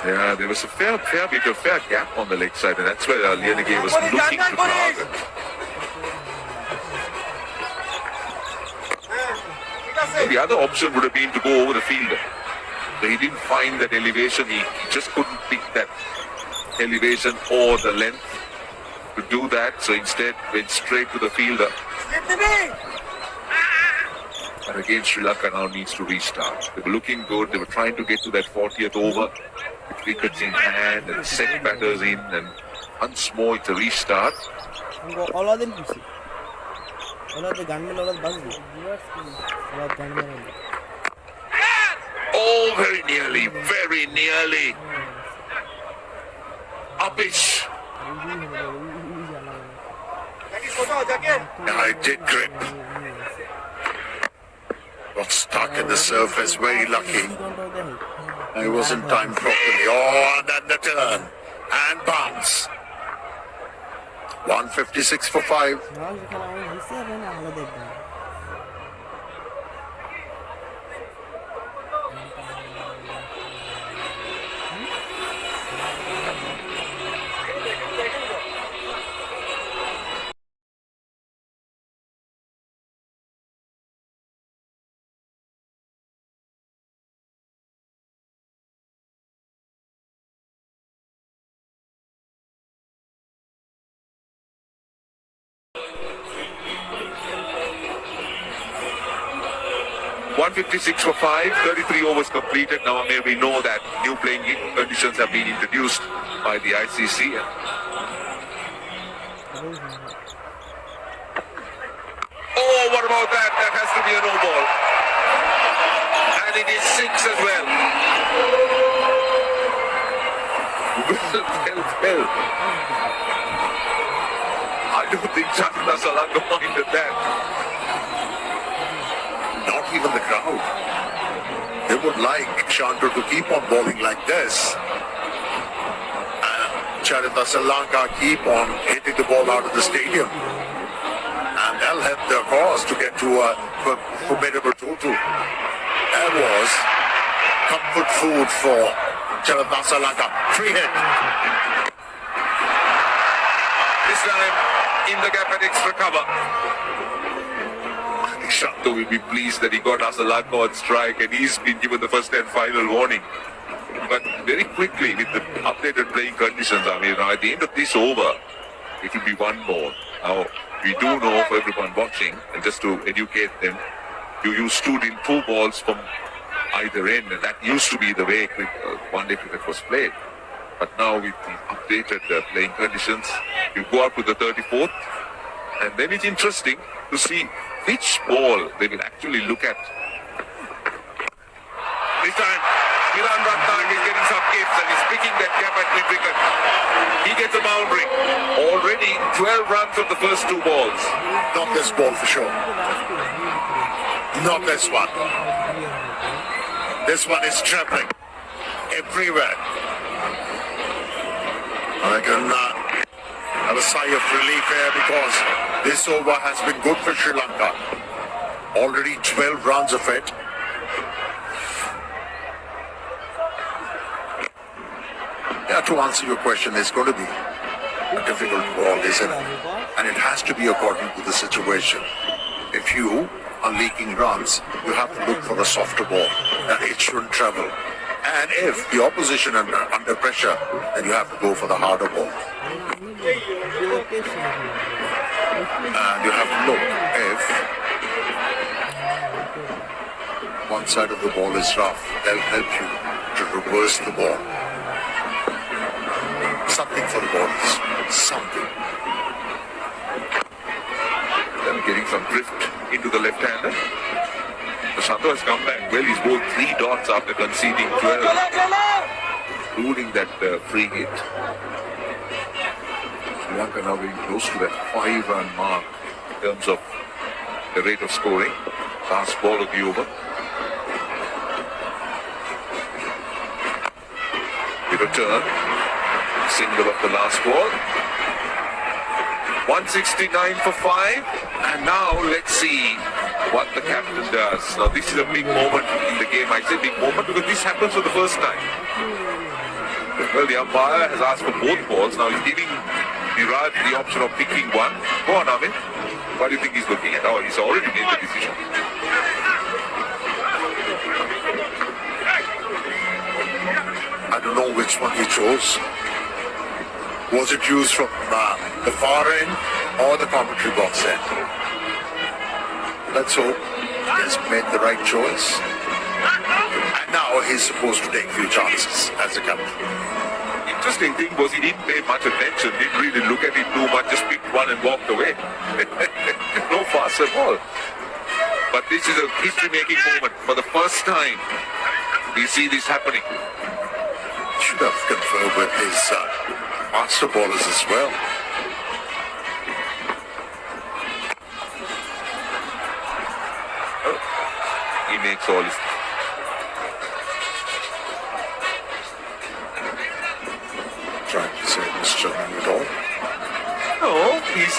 Yeah, there was a fair gap on the leg side, and that's where Lianage was looking to target. The other option would have been to go over the fielder. But he didn't find that elevation. He just couldn't pick that elevation or the length to do that. So instead went straight to the fielder. And again, Sri Lanka now needs to restart. They were looking good. They were trying to get to that 40th over with wickets in hand and set batters in. And once more, it's a restart. Oh, very nearly. Uppish. Now it did grip. Got stuck in the surface, very lucky. It wasn't timed properly. Oh, and then the turn. And bounce. 156 for 5. .156 for 5, 33 overs completed. Now we know that new playing conditions have been introduced by the ICC. Oh, what about that? That has to be a no ball. And it is 6 as well. Well. I don't think Chandra Salanga minded that. Not even the crowd. They would like Chandra to keep on bowling like this. And Charita Salanka keep on hitting the ball out of the stadium. And they'll help their cause to get to a formidable total. That was comfort food for Charita Salanka. Free hit. This time in the gap at extra cover. Shanto will be pleased that he got Asalaka on strike and he's been given the first and final warning. But very quickly with the updated playing conditions, I mean, at the end of this over, it will be one more. Now, we do know for everyone watching, and just to educate them, you stood in 2 balls from either end, and that used to be the way one-day cricket was played. But now with the updated playing conditions, you go up to the 34th, and then it's interesting to see which ball they will actually look at. This time, Miran Ratnag is getting some gifts and is picking that gap at mid-wicket. He gets a boundary. Already 12 runs on the first 2 balls. Not this ball for sure. Not this one. This one is traveling everywhere. I reckon have a sigh of relief here because this over has been good for Sri Lanka. Already 12 runs of it. Yeah, to answer your question, it's going to be a difficult ball, isn't it? And it has to be according to the situation. If you are leaking runs, you have to look for a softer ball that it shouldn't travel. And if the opposition are under pressure, then you have to go for the harder ball. And you have to look if one side of the ball is rough, they'll help you to reverse the ball. Something for the bowlers. Something. Then getting some drift into the left-hander. Santo has come back well. He's bowled 3 dots after conceding 12, including that free hit. Sri Lanka now being close to that 5-run mark in terms of the rate of scoring. Last ball of the over. With a turn. Single of the last ball. 169 for 5. And now let's see what the captain does. Now this is a big moment in the game. I say big moment because this happens for the first time. Well, the umpire has asked for both balls. Now he's giving Niraj the option of picking one. Go on, Amit. What do you think he's looking at? Oh, he's already made the decision. I don't know which one he chose. Was it used from the far end or the commentary box end? Let's hope he has made the right choice. And now he's supposed to take a few chances as a captain. Interesting thing was he didn't pay much attention, didn't really look at it too much, just picked one and walked away. No fuss at all. But this is a history-making moment. For the first time, we see this happening. Should have conferred with his master bowlers as well. Oh, he makes all his... Trying to say Mr. at all. No, he's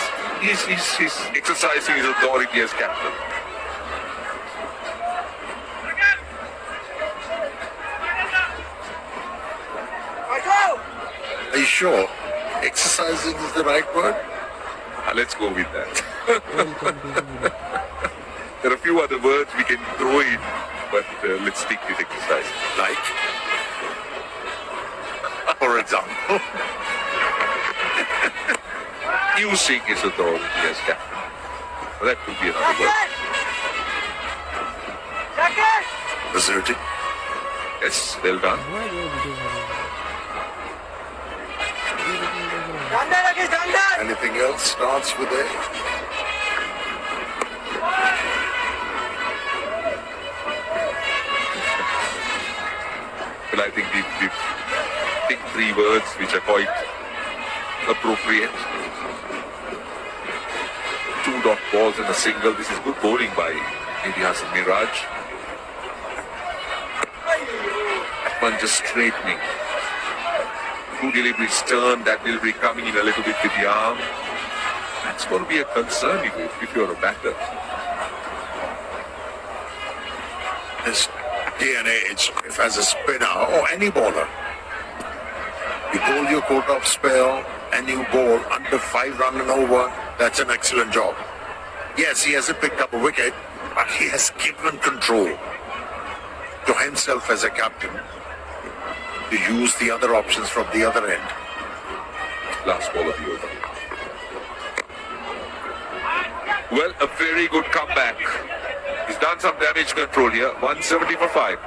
exercising his authority as captain. Are you sure? Exercising is the right word? Let's go with that. There are a few other words we can throw in, but let's stick with exercise. Like? For example? Using his authority as captain. Well, that could be another word. Deserting? Yes, well done. Anything else starts with A? Well, I think we've picked 3 words which are quite appropriate. 2 dot balls and a single. This is good bowling by maybe Hassan Miraj. That one just straightening. 2 deliveries turn, that will be coming in a little bit with the arm. That's going to be a concern if you're a batter. This day and age, if as a spinner or any bowler, you bowl your quota of spell and you bowl under 5 runs and over, that's an excellent job. Yes, he hasn't picked up a wicket, but he has given control to himself as a captain to use the other options from the other end. Last ball of the over. Well, a very good comeback. He's done some damage control here. 170 for 5.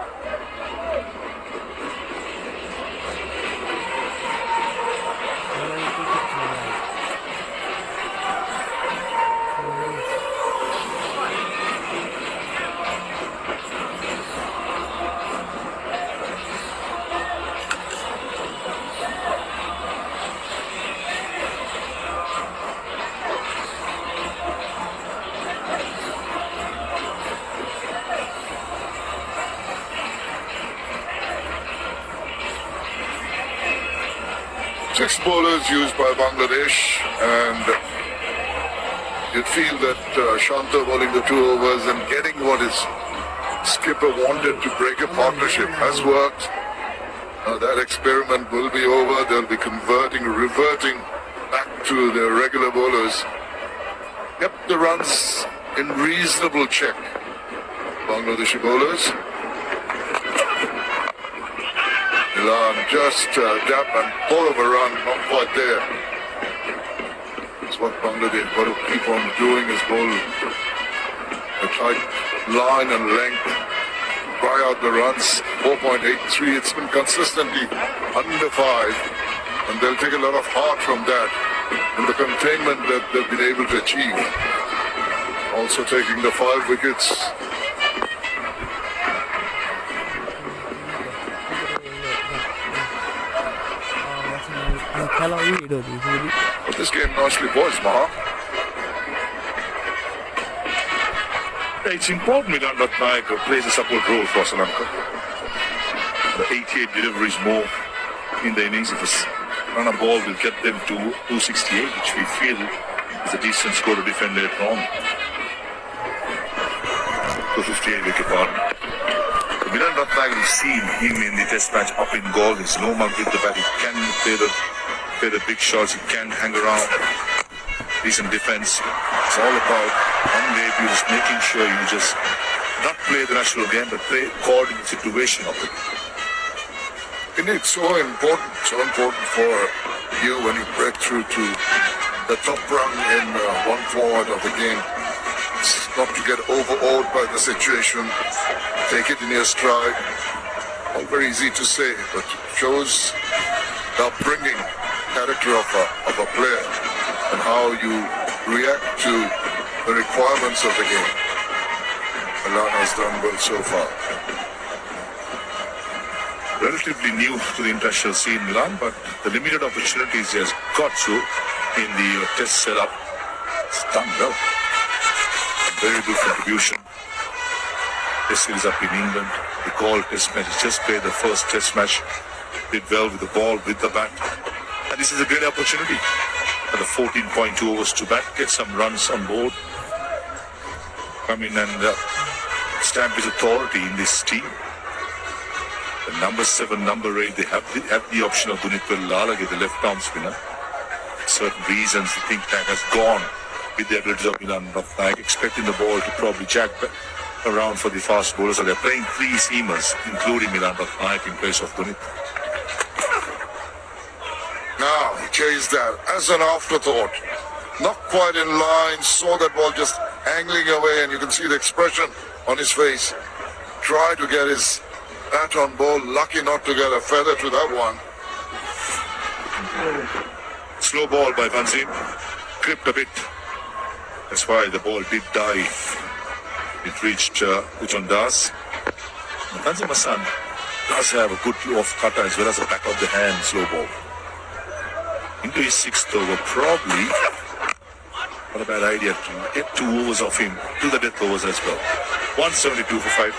6 bowlers used by Bangladesh, and you'd feel that Shanta bowling the 2 overs and getting what his skipper wanted to break a partnership has worked. That experiment will be over. They'll be reverting back to their regular bowlers. Kept the runs in reasonable check, Bangladeshi bowlers. Milan just dab and pull of a run, not quite there. That's what Bangladesh got to keep on doing, is bowl a tight line and length, try out the runs. 4.83, it's been consistently under 5, and they'll take a lot of heart from that and the containment that they've been able to achieve. Also taking the 5 wickets. But this game nicely poised, Maha. It's important Milan Ratnaik plays a support role for Sri Lanka. The 88 deliveries more in the innings. If a run a ball will get them to 268, which we feel is a decent score to defend later on. 258 wicket pardon. Milan Ratnaik, we've seen him in the test match up in goal. He's no mug with the bat. He can play the big shots. He can hang around. Decent defense. It's all about one way you just making sure you just not play the national game, but play according to the situation of it. Indeed, so important for you when you break through to the top rung in one forward of the game. It's not to get overawed by the situation. Take it in your stride. All very easy to say, but shows the upbringing, character of a player, and how you react to the requirements of the game. Milan has done well so far. Relatively new to the international scene, Milan, but the limited opportunities he has got through in the test setup, it's done well. A very good contribution. Test series up in England, the call test match. He just played the first test match, did well with the ball, with the bat. And this is a great opportunity for the 14.2 overs to bat, get some runs on board, come in and stamp his authority in this team. The number 7, number 8, they have the option of Dunitwal Lalage, the left-arm spinner. Certain reasons the think tank has gone with the abilities of Milan Ratnaik, expecting the ball to probably jack around for the fast bowlers. So they're playing 3 seamers, including Milan Ratnaik in place of Dunit. Now, he chased that as an afterthought. Not quite in line, saw that ball just angling away, and you can see the expression on his face. Tried to get his bat on ball, lucky not to get a feather to that one. Slow ball by Banzim, clipped a bit. That's why the ball did die. It reached Ujjan Das. Banzim Hassan does have a good off cutter as well as a back of the hand slow ball. Into his 6th over, probably not a bad idea to get 2 overs off him to the death overs as well. 172 for 5.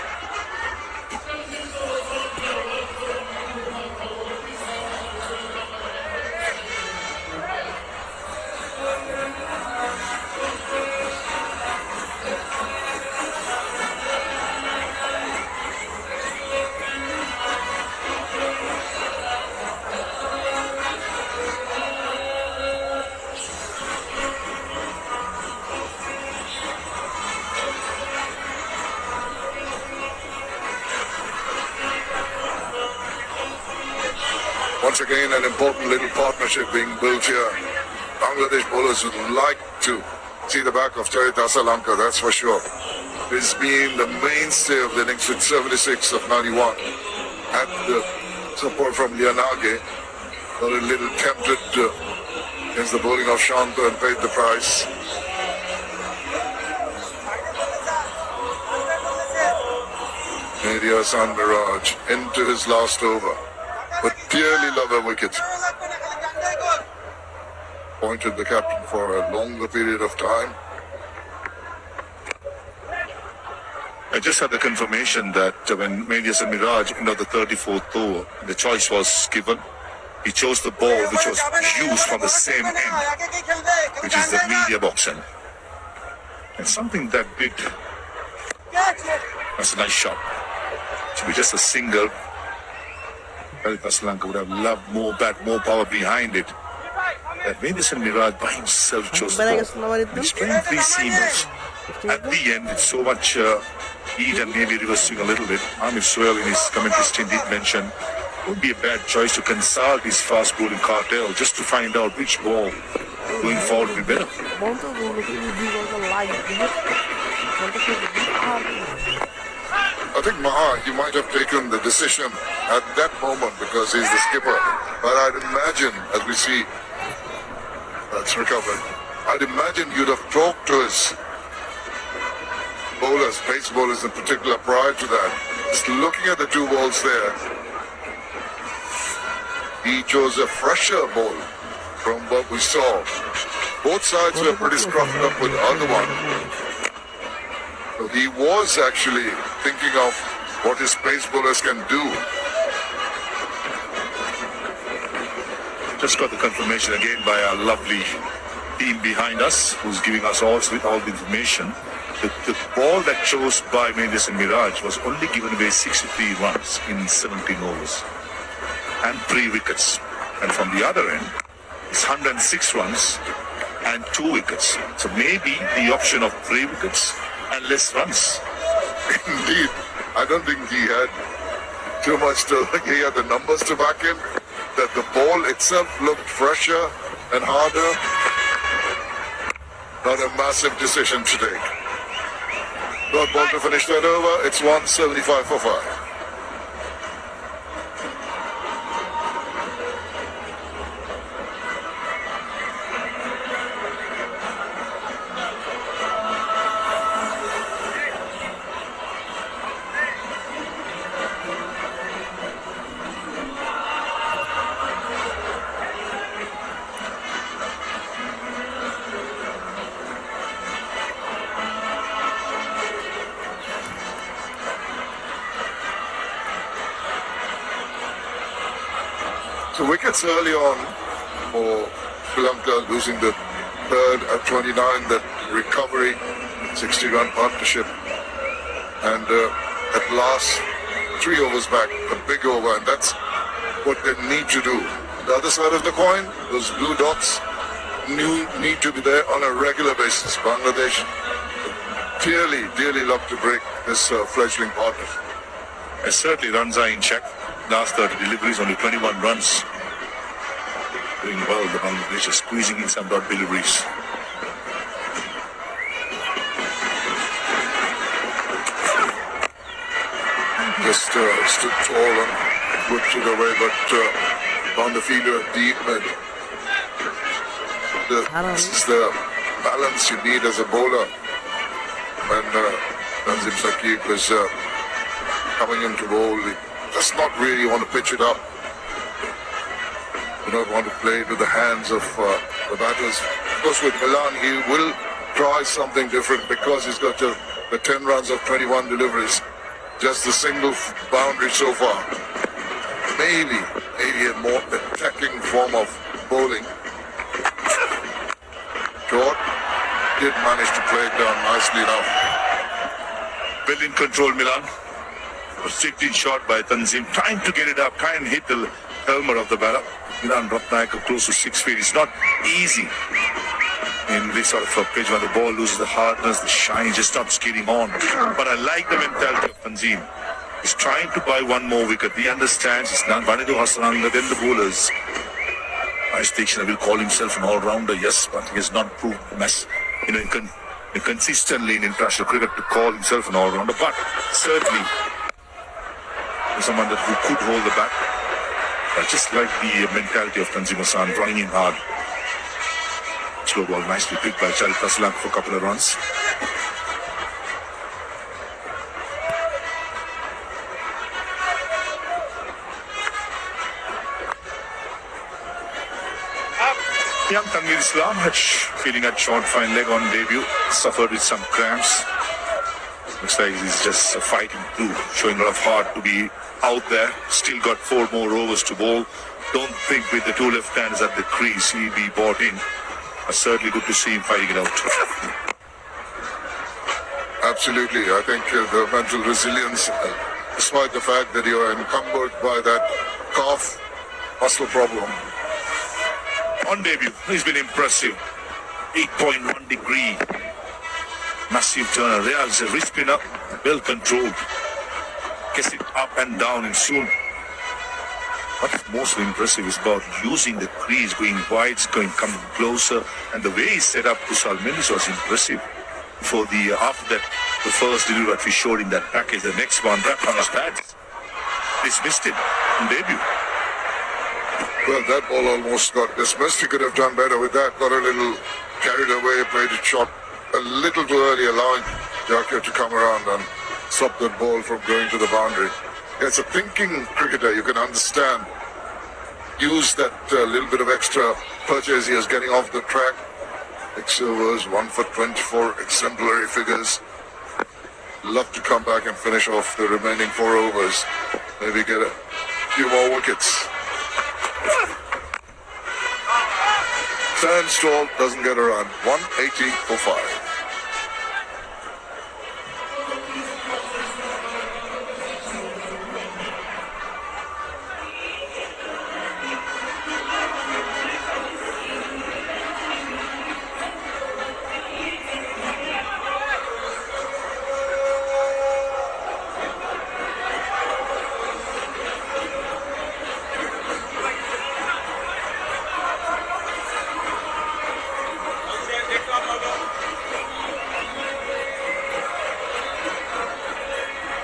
Once again, an important little partnership being built here. Bangladesh bowlers would like to see the back of Charita Lanka, that's for sure. He's been the mainstay of the innings with 76 of 91. Had the support from Lianage. Got a little tempted against the bowling of Shanta and paid the price. Mehdi Hasan Miraj into his last over. But dearly love a wicket. Appointed the captain for a longer period of time. I just had the confirmation that when Mehdi Hasan Miraj ended the 34th over, the choice was given He chose the ball which was used from the same end, which is the media box end. And something that big. That's a nice shot. Should be just a single. Sri Lanka would have loved more bat, more power behind it. That Madison Mirage by himself chose the ball. He's playing three seamers. At the end, it's so much heat and maybe reversing a little bit. Amir Sohail in his commentary stint did mention it would be a bad choice to consult his fast bowling cartel just to find out which ball going forward will be better. I think Maha, he might have taken the decision at that moment because he's the skipper. But I'd imagine, as we see, that's recovered. I'd imagine you'd have talked to his bowlers, pace bowlers in particular, prior to that. Just looking at the two balls there, he chose a fresher ball from what we saw. Both sides were pretty scruffed up with the other one. So he was actually thinking of what his pace bowlers can do. Just got the confirmation again by our lovely team behind us, who's giving us all the information. The ball that chose by Madison Mirage was only given away 63 runs in 17 overs and 3 wickets. And from the other end, it's 106 runs and 2 wickets. So maybe the option of 3 wickets and less runs. Indeed, I don't think he had too much to, he had the numbers to back him, that the ball itself looked fresher and harder. Not a massive decision to take. Third ball to finish that over, it's 175 for 5. So wickets early on for Sri Lanka, losing the third at 29, that recovery, 60-run partnership. And at last, 3 overs back, a big over, and that's what they need to do. The other side of the coin, those blue dots need to be there on a regular basis. Bangladesh dearly love to break this fledgling partnership. And certainly runs are in check. Last 30 deliveries, only 21 runs. Doing well, the Bangladesh is squeezing in some dot deliveries. Just stood tall and whipped it away, but found the fielder deep mid. This is the balance you need as a bowler. When Nazim Saqib is coming into bowl, he does not really want to pitch it up. You don't want to play it with the hands of the batters. Of course, with Milan, he will try something different because he's got the 10 runs of 21 deliveries. Just a single boundary so far. Maybe a more attacking form of bowling. Short did manage to play it down nicely enough. Well in control, Milan. Was checked in shot by Tanzim, trying to get it up, try and hit the helmet of the batter. Milan Ratnayaka close to 6 feet. It's not easy in this sort of a pitch when the ball loses the hardness, the shine just stops getting on. But I like the mentality of Tanzim. He's trying to buy one more wicket. He understands it's not Vanidu Hassananga, then the bowlers. Nice Station will call himself an all-rounder, yes, but he has not proved consistently in international cricket to call himself an all-rounder. But certainly, someone that who could hold the bat. I just like the mentality of Tanzim Hassan, running in hard. Slow ball, nicely picked by Charita Sri Lanka for a couple of runs. Young Tanvir Islam feeling a short fine leg on debut, suffered with some cramps. Looks like he's just fighting through, showing a lot of heart to be out there. Still got 4 more overs to bowl. Don't think with the 2 left-handers at the crease he'll be bought in. But certainly good to see him fighting it out. Absolutely. I think the mental resilience, despite the fact that you are encumbered by that calf muscle problem. On debut, he's been impressive. 8.1 degree. Massive turner. Real's a wrist spinner, well controlled. Gets it up and down and soon. What's most impressive is about using the crease, going wide, coming closer, and the way he set up to Salmendis was impressive. For the after that, the first delivery that we showed in that package, the next one wrapped on his pads. Dismissed it on debut. Well, that ball almost got dismissed. He could have done better with that. Got a little carried away, played it short a little too early, allowing Jakia to come around and stop that ball from going to the boundary. As a thinking cricketer, you can understand. Use that little bit of extra purchase he is getting off the track. 6 overs, 1 for 24, exemplary figures. Love to come back and finish off the remaining 4 overs. Maybe get a few more wickets. Stands tall, doesn't get a run. 180 for 5.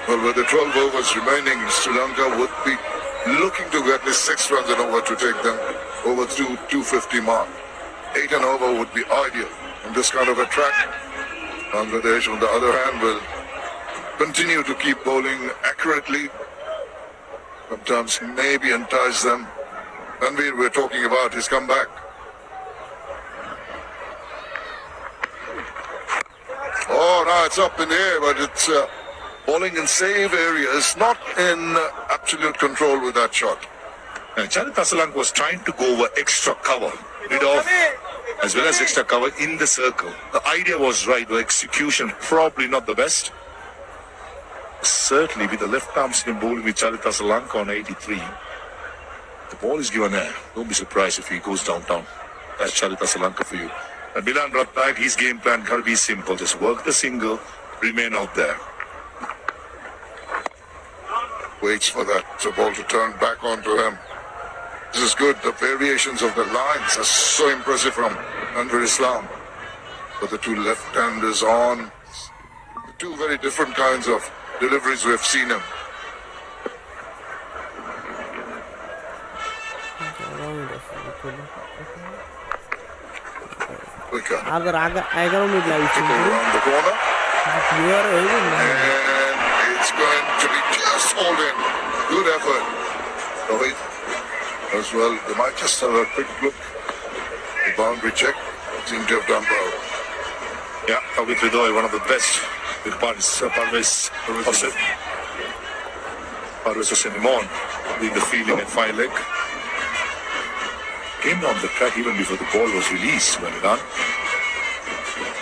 Well, with the 12 overs remaining, Sri Lanka would be looking to get at least 6 runs and over to take them over to 250 mark. 8 and over would be ideal in this kind of a track. Bangladesh, on the other hand, will continue to keep bowling accurately. Sometimes maybe entice them. Tanvir, we're talking about his comeback. Oh, no, it's up in the air, but it's bowling in safe areas, not in absolute control with that shot. And Charita Salank was trying to go over extra cover, rid of as well as extra cover in the circle. The idea was right, the execution probably not the best. Certainly with the left arm spin bowling with Charita Salank on 83, the ball is given air. Don't be surprised if he goes downtown. That's Charita Salanka for you. And Milan Ratnayake, his game plan can be simple. Just work the single, remain out there. Waits for that ball to turn back onto him. This is good. The variations of the lines are so impressive from Anwar Islam. But the 2 left-handers on, the 2 very different kinds of deliveries we have seen him. Quicker. अगर 11 minute लगी Around the corner. Clear है And it's going to be just all in. Good effort. Rohit as well. They might just have a quick look. The boundary check. Seem to have done well. Yeah, Rohit Vidoy, one of the best with Parvez Hossain Imon doing the fielding at 5 leg. Came down the track even before the ball was released. Well done.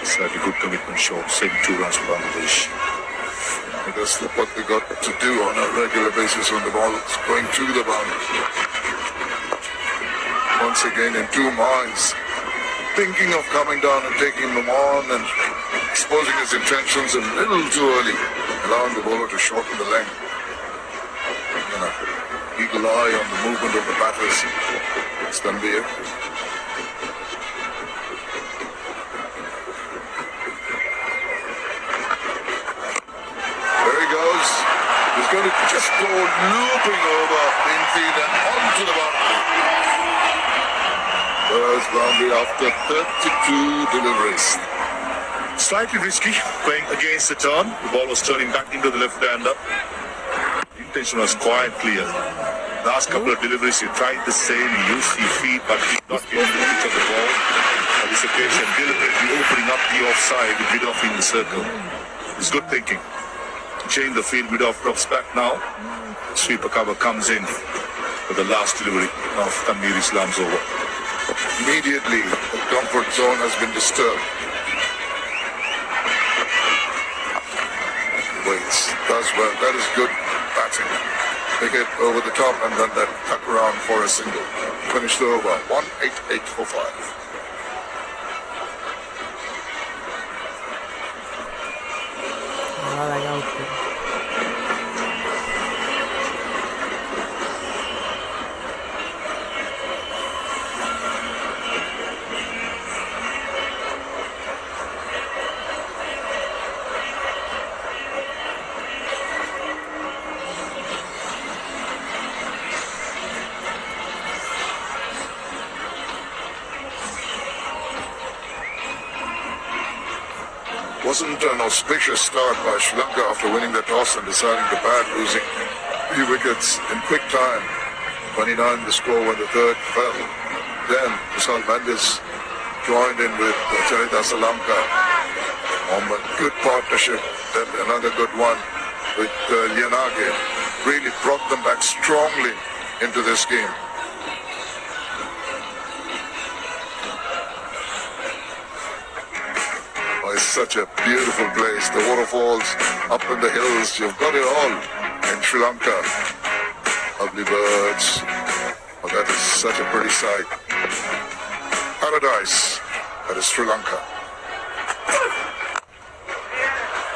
Certainly good commitment shown. Saving 2 runs for Bangladesh. That's what they got to do on a regular basis when the ball is going through the boundary. Once again in 2 minds, thinking of coming down and taking them on and exposing his intentions a little too early, allowing the bowler to shorten the length. And an eagle eye on the movement of the batters. It's Tanvir. He's going to just go looping over the infield and onto the boundary. There's boundary after 32 deliveries. Slightly risky, playing against the turn. The ball was turning back into the left-hander. Intention was quite clear. Last couple of deliveries, he tried the same. He used his feet, but did not get into the pitch of the ball. On this occasion, deliberately opening up the offside with Vidoff in the circle. It's good thinking. change the field. Mid-off drops back now. Sweeper cover comes in for the last delivery of Tanveer Islam's over. Immediately, the comfort zone has been disturbed. Waits, does well. That is good batting. They get over the top and then that cut around for a single. Finish the over. 188 for 5. like out. Wasn't an auspicious start by Sri Lanka after winning the toss and deciding to bat, losing 3 wickets in quick time. 29 the score when the third fell. Then Vishal Mendes joined in with Charita Salamka on a good partnership. Then another good one with Lianage. Really brought them back strongly into this game. It's such a beautiful place. The waterfalls up in the hills. You've got it all in Sri Lanka. Lovely birds. Oh, that is such a pretty sight. Paradise. That is Sri Lanka.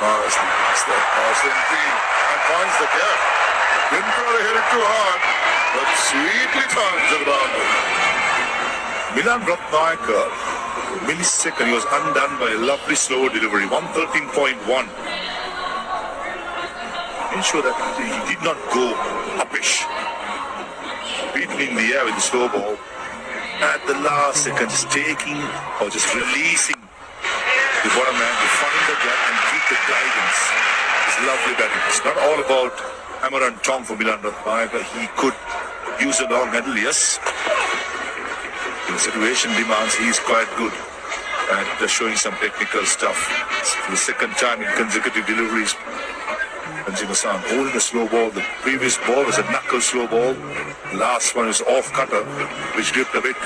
Nicely past that pass in field and finds the gap. Didn't try to hit it too hard, but sweetly timed to the boundary. Milan Ratnayaka, millisecond, he was undone by a lovely slow delivery, 113.1. Ensure that he did not go uppish. Beaten in the air with the slow ball. At the last second, just taking or just releasing the bottom man to find the gap and keep the guidance. It's lovely batting. It's not all about hammer and tongue for Milan Ratnayaka. He could use a long handle, yes. The situation demands he is quite good at showing some technical stuff. For the second time in consecutive deliveries, Tanzima-san holding a slow ball. The previous ball was a knuckle slow ball. The last one is off cutter, which dipped a bit.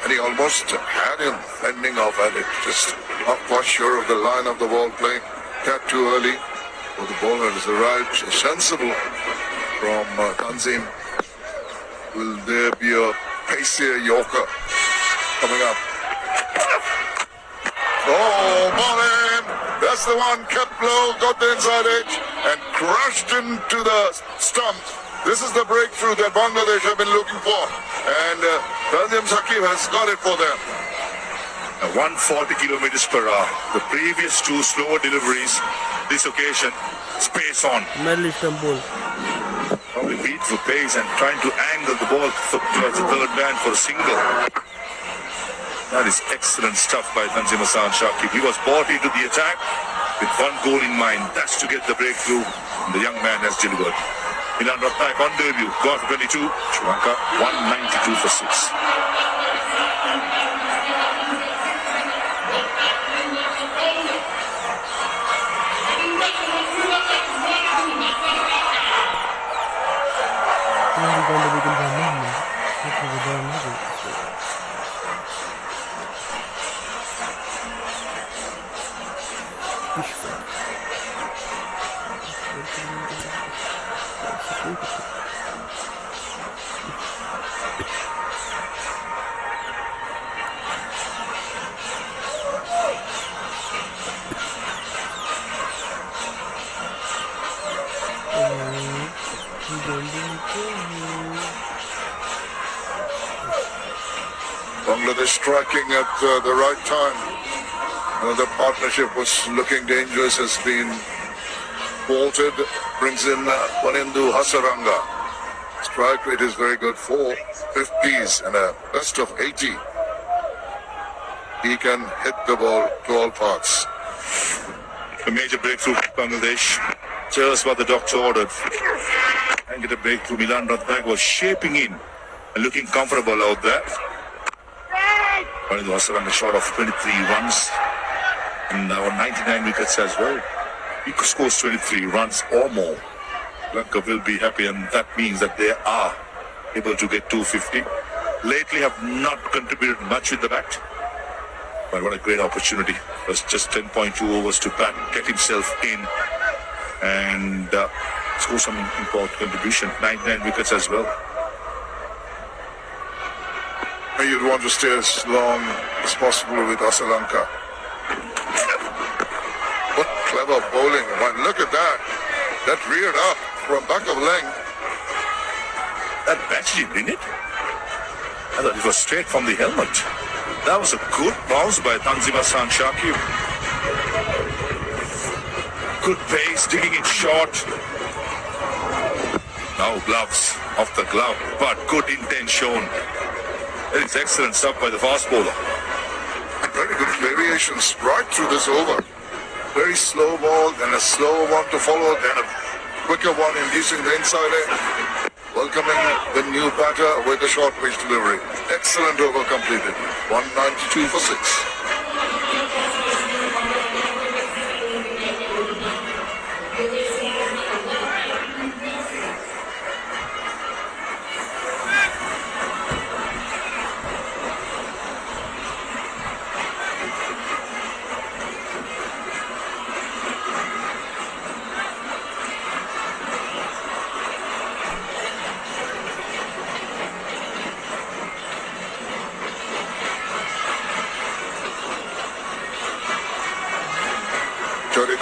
And he almost had him fending off at it. Just not quite sure of the line of the ball playing. Tapped too early. Well, the bowler has arrived. Sensible from Tanzim. Will there be a pacier Yorker coming up? Oh, Morin! That's the one, kept low, got the inside edge, and crushed into the stumps. This is the breakthrough that Bangladesh have been looking for. And Tanzim Saqib has got it for them. 140 kilometers per hour. The previous two slower deliveries, this occasion, space on. Middle Istanbul. Probably beat for pace and trying to angle the ball towards the third man for a single. That is excellent stuff by Tanzima-san Shakib. He was bought into the attack with one goal in mind. That's to get the breakthrough. And the young man has delivered. Milan Ratnayaka on debut. Got 22. Sri Lanka 192 for 6. Bangladesh striking at the right time. The partnership was looking dangerous, has been faulted. Brings in Wanindu Hasaranga. Strike rate is very good, 4 50s and a best of 80. He can hit the ball to all parts. A major breakthrough for Bangladesh. Just what the doctor ordered. And get a breakthrough. Milan Ratnayaka was shaping in and looking comfortable out there. Wanindu Hasaranga shot of 23 runs and now 99 wickets as well. he scores 23 runs or more, Lanka will be happy, and that means that they are able to get 250. Lately have not contributed much with the bat, but what a great opportunity. It was just 10.2 overs to bat, get himself in and score some important contribution. 99 wickets as well. You'd want to stay as long as possible with Sri Lanka. What clever bowling. Man, look at that. That reared up from back of length. That batchy, didn't it? I thought it was straight from the helmet. That was a good bounce by Tanzima Shakib. Good pace, digging it short. Now gloves, off the glove, but good intent shown. That is excellent stuff by the fast bowler. And very good variations right through this over. Very slow ball, then a slow one to follow, then a quicker one inducing the inside edge. Welcoming the new batter with a short pitch delivery. Excellent over completed. 192 for 6.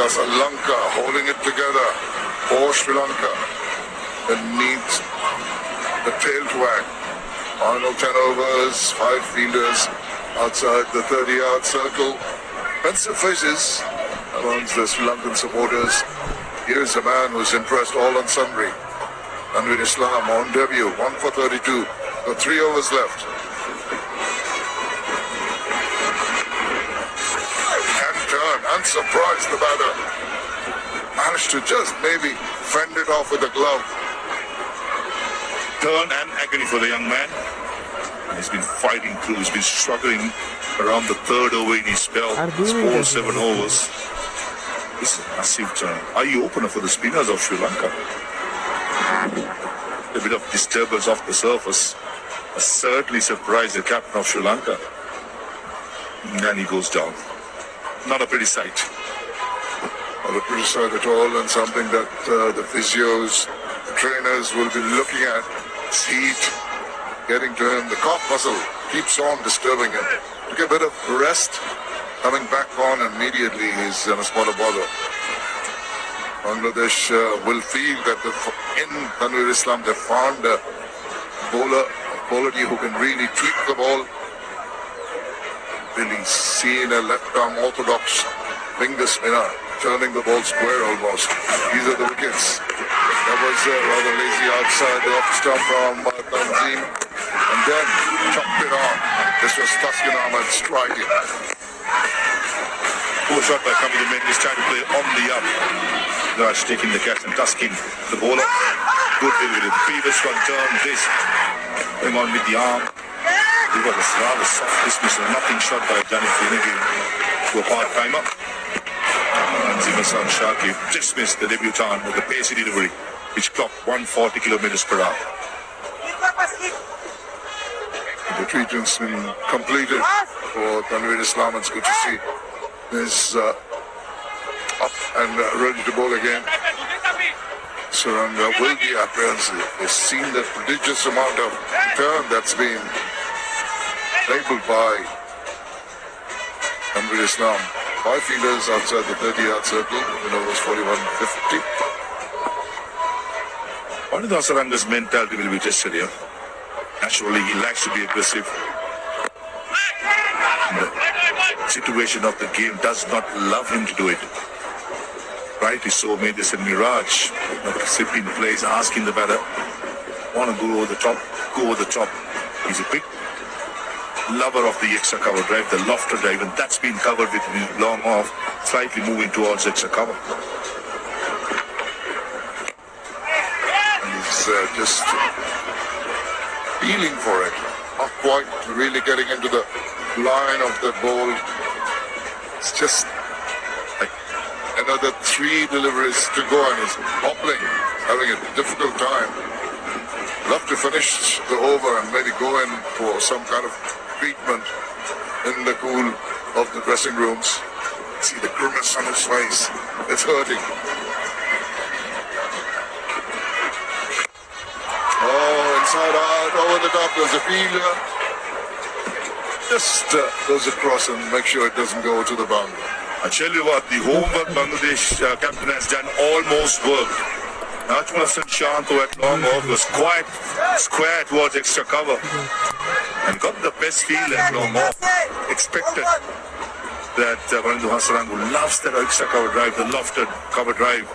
Sri Lanka holding it together for Sri Lanka. It needs the tail to wag. Final 10 overs, 5 fielders outside the 30-yard circle. Pensive faces amongst the Sri Lankan supporters. Here's a man who's impressed all and sundry. Tanveer Islam on debut, 1 for 32. Got 3 overs left. And surprised the batter. Managed to just maybe fend it off with a glove. Turn and agony for the young man. He's been fighting through, he's been struggling around the third over in his spell. He's bowled 7 overs. This is a massive turn. Eye opener for the spinners of Sri Lanka. A bit of disturbance off the surface has certainly surprised the captain of Sri Lanka. And he goes down. Not a pretty sight. Not a pretty sight at all, and something that the physios, the trainers will be looking at. His heat getting to him. The calf muscle keeps on disturbing him. Took a bit of rest, coming back on immediately. He's in a spot of bother. Bangladesh will feel that in Tanveer Islam they found a bowler, a quality who can really tweak the ball. Really seen a left-arm orthodox finger spinner turning the ball square almost. These are the wickets. That was rather lazy outside the off stump from Tanzim. And then chopped it on. This was Taskin Ahmed striking. Poor shot by Kamil Mendes, trying to play on the up. Raj taking the catch and Taskin, the bowler. Good delivery. The previous one turned this. Going on with the arm. It was a rather soft dismissal, nothing shot by Janet Finnegan to a part-timer. And Zimasan Shakib dismissed the debutant with a pacey delivery, which clocked 140 kilometers per hour. The treatment's been completed for Tanveer Islam. It's good to see. He's up and ready to bowl again. Suranga will be apprehensive. They've seen the prodigious amount of turn that's been labelled by Tanveer Islam. 5 fielders outside the 30-yard circle. The number was 41-50. One of the Saranga's mentality will be tested here. Naturally, he likes to be aggressive. The situation of the game does not love him to do it. Rightly so, made this a mirage. Simply in place, asking the batter, want to go over the top, go over the top. He's a big lover of the extra cover drive, the lofter drive, and that's been covered with long off, slightly moving towards extra cover. And he's just feeling for it, not quite really getting into the line of the ball. It's just like another 3 deliveries to go and he's hobbling, having a difficult time. Love to finish the over and maybe go in for some kind of treatment in the cool of the dressing rooms. See the grimace on his face. It's hurting. Oh, inside out, over the top. There's a fielder. Just goes across and make sure it doesn't go to the boundary. I tell you what, the homework Bangladesh captain has done almost worked. Najmul Shanto at long off was quite square towards extra cover and got the best field at long off. Expected that Vanindu Hasarangu loves that extra cover drive, the lofted cover drive,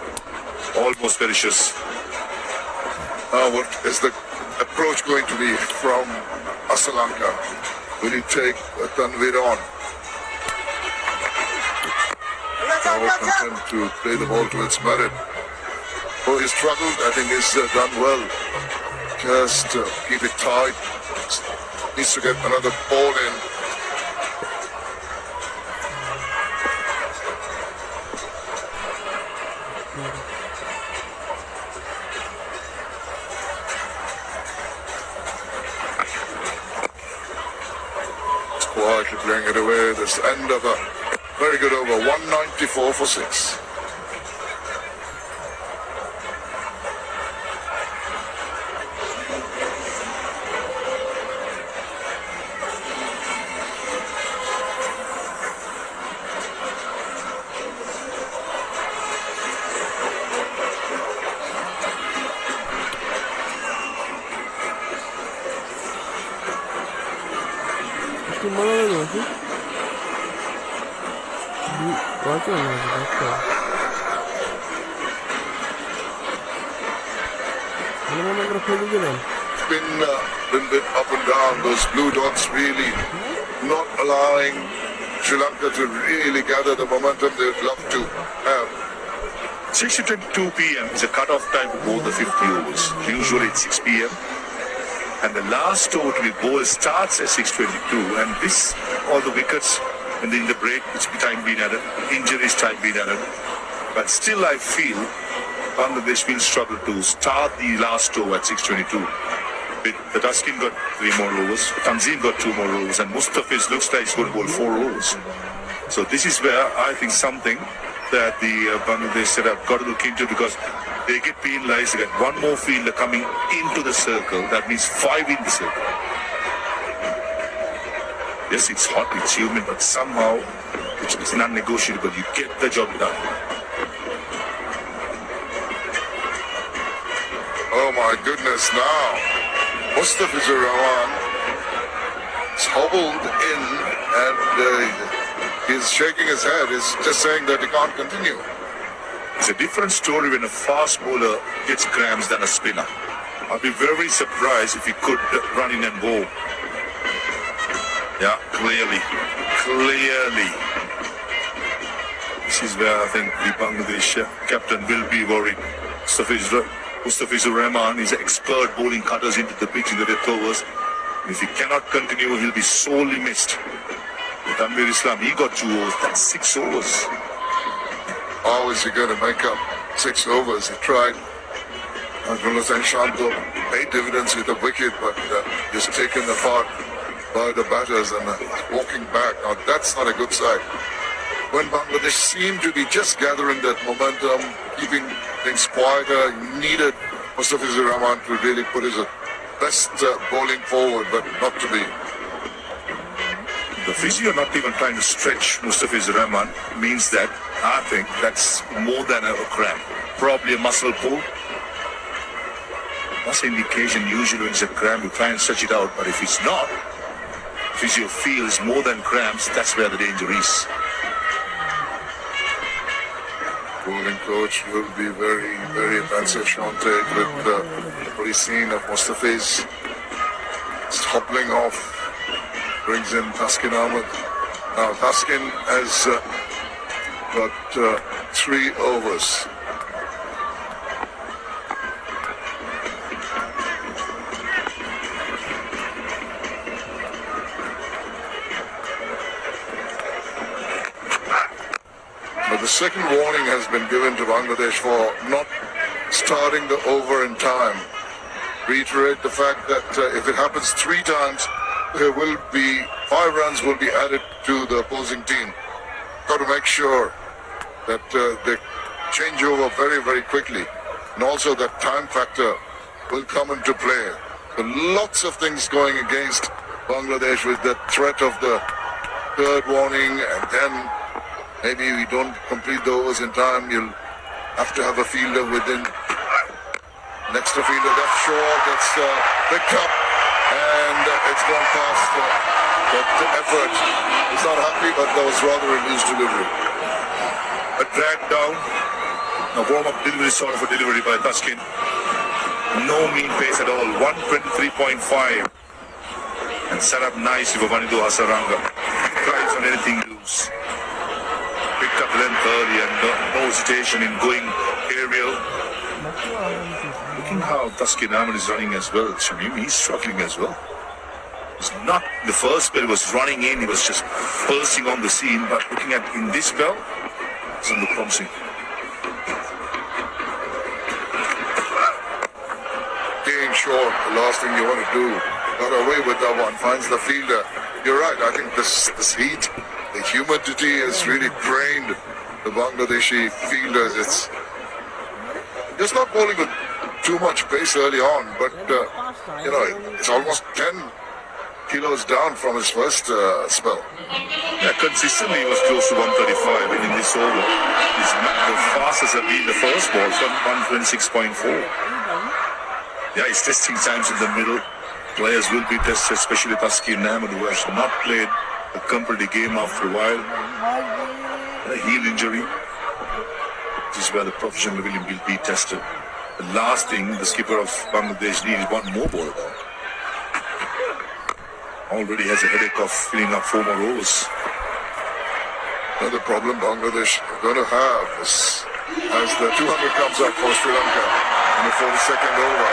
almost perishes. What is the approach going to be from Asalanka? Will he take Tanvir on? Now content to play the ball to its merit. Oh, he struggled. I think he's done well. Just keep it tight. Needs to get another ball in. Quietly playing it away. This end of a very good over. 194 for 6. Been a little bit up and down. Those blue dots really not allowing Sri Lanka to really gather the momentum they'd love to have. 6:22 p.m. is a cut-off time for both the 50 overs. Usually it's 6 p.m. And the last over to be bowled starts at 6:22. And this, all the wickets, and in the break, it's time being added, injuries time being added. But still I feel Bangladesh will struggle to start the last over at 6:22. The Taskin got 3 more overs, Tanzim got 2 more overs, and Mustafiz looks like he's going to bowl 4 overs. So this is where I think something that the Bangladesh set up got to look into, because they get penalized. They get 1 more fielder coming into the circle. That means 5 in the circle. Yes, it's hot, it's humid, but somehow it's non-negotiable. You get the job done. Oh my goodness, now Mustafizur Rahman is hobbled in and he's shaking his head. He's just saying that he can't continue. It's a different story when a fast bowler gets cramps than a spinner. I'd be very surprised if he could run in and bowl. Yeah, clearly. This is where I think the Bangladesh captain will be worried. Mustafizur Rahman is an expert bowling cutters into the pitch in the death overs. If he cannot continue, he'll be sorely missed. With Tanvir Islam, he got 2 overs. That's 6 overs. How is he going to make up 6 overs? He tried. Najmul Shanto paid dividends with a wicket, but just taken apart by the batters and walking back. Now that's not a good sign. When Bangladesh seemed to be just gathering that momentum, keeping things quieter, needed Mustafizur Rahman to really put his best bowling forward, but not to be. The physio not even trying to stretch Mustafizur Rahman means that I think that's more than a cramp. Probably a muscle pull. That's an indication usually when it's a cramp, you try and stretch it out. But if it's not, physio feels more than cramps, that's where the danger is. Bowling coach will be very, very offensive, Shante, with what he's seen of Mustafiz. Just hobbling off, brings in Taskin Ahmed. Now Taskin has got 3 overs. But the second warning has been given to Bangladesh for not starting the over in time. Reiterate the fact that if it happens 3 times, there will be 5 runs will be added to the opposing team. Got to make sure that they change over very, very quickly. And also that time factor will come into play. So lots of things going against Bangladesh with the threat of the third warning, and then maybe we don't complete the overs in time. You'll have to have a fielder within. Next to fielder, that short gets picked up, and it's gone past. But the effort is not happy, but that was rather a loose delivery. A drag down, a warm-up delivery sort of a delivery by Taskin. No mean pace at all, 123.5. And set up nicely for Vanidu Hasaranga. Tries on anything loose. Picked up length early and no hesitation in going aerial. Looking how Taskin Ahmed is running as well. Shamim, he's struggling as well. It's not the first spell, he was running in, he was just pulsing on the scene, but looking at in this spell, it doesn't look promising. Staying short, the last thing you want to do. Got away with that one, finds the fielder. You're right, I think this heat, the humidity has really drained the Bangladeshi fielders. It's just not bowling with too much pace early on, but it's almost 10 kilos down from his first spell. Yeah, consistently he was close to 135, and in this over, the fastest have been the first ball, 126.4. Yeah, he's testing times in the middle. Players will be tested, especially Taskin Ahmed, who has not played a competitive game after a while. A heel injury. This is where the professional will be tested. The last thing the skipper of Bangladesh needs is one more ball down. Already has a headache of filling up 4 more overs. Another problem Bangladesh are going to have is as the 200 comes up for Sri Lanka in the 42nd over.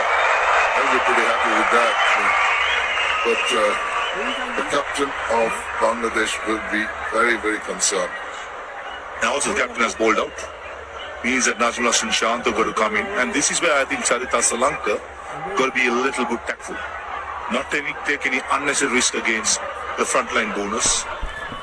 I'll be pretty happy with that. But the captain of Bangladesh will be very, very concerned. Now also the captain has bowled out. Means that Najmul Hasan Shant are going to come in. And this is where I think Charita Sri Lanka got to be a little bit tactful. Not take any unnecessary risk against the frontline bonus.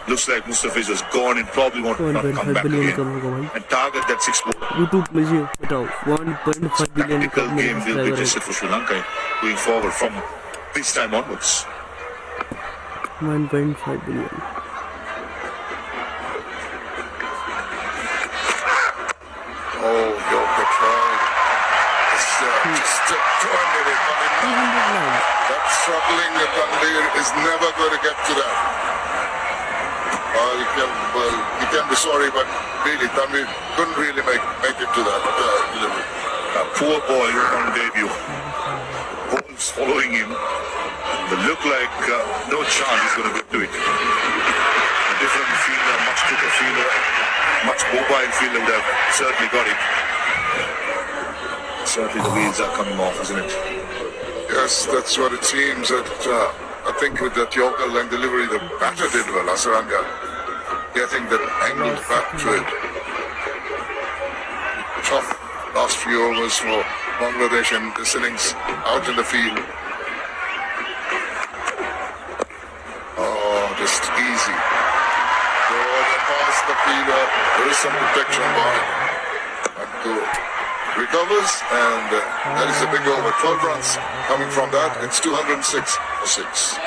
Looks like Mustafiz was gone and probably won't not come back again. And target that 6 ball. YouTube मुझे बताओ 1.5 billion Tactical game will be tested for Sri Lanka going forward from this time onwards. 1.5 billion. Oh, Yorker tried. Just turned it. That struggling Tanvir is never going to get to that. You can be sorry, but really, Tanvir couldn't really make it to that delivery. A poor boy on debut. Balls following him. But look like no chance he's going to get to it. A different fielder, much quicker fielder, much mobile fielder would have certainly got it. Certainly the wheels are coming off, isn't it? Yes, that's what it seems. I think with that Yorker length delivery, the batter did well, Hasaranga. Getting that angled back to it. Tough last few overs for Bangladesh and this innings out in the field. Oh, just easy. Go and pass the fielder. There is some protection behind. And recovers, and that is a big over. 12 runs coming from that. It's 206 for 6.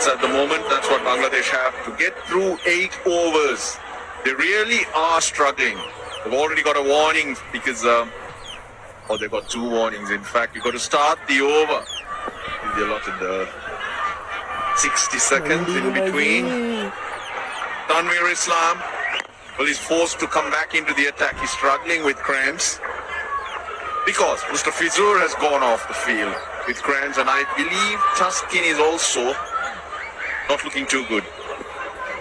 At the moment, that's what Bangladesh have to get through 8 overs. They really are struggling. They've already got a warning because, they've got 2 warnings. In fact, you've got to start the over. They're allotted 60 seconds in between. Tanvir Islam, well, he's forced to come back into the attack. He's struggling with cramps because Mr. Fizur has gone off the field with cramps, and I believe Tuskin is also not looking too good.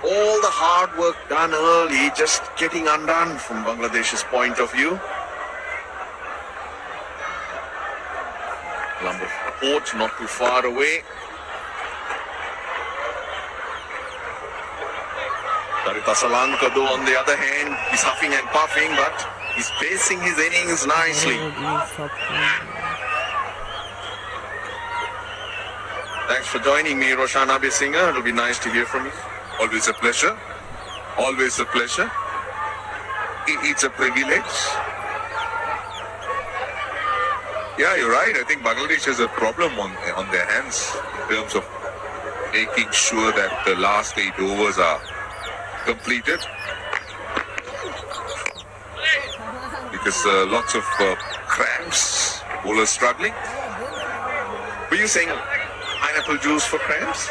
All the hard work done early just getting undone from Bangladesh's point of view. Colombo Port not too far away. Tarita Salanka, though, on the other hand, is huffing and puffing, but he's pacing his innings nicely. Thanks for joining me, Roshan Abhisinger. It'll be nice to hear from you. Always a pleasure. Always a pleasure. It's a privilege. Yeah, you're right. I think Bangladesh has a problem on their hands in terms of making sure that the last 8 overs are completed. Because lots of cramps, bowlers struggling. Were you saying pineapple juice for cramps?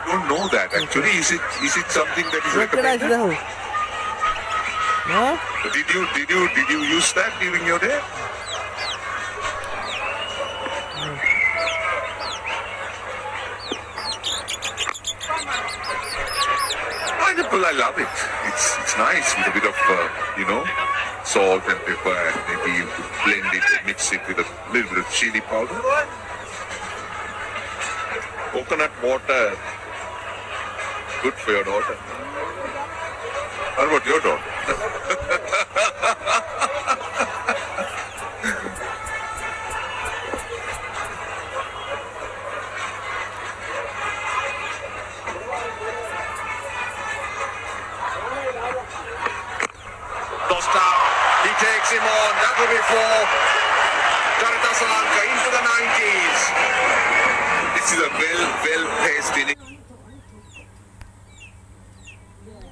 Don't know that actually. Is it something that is recommended? Did you use that during your day? Pineapple, I love it. It's nice with a bit of salt and pepper, and maybe you could blend it and mix it with a little bit of chili powder. Coconut water, good for your daughter. How about your daughter? Costa, he takes him on. That will be 4. Tarita Salanka into the 90s.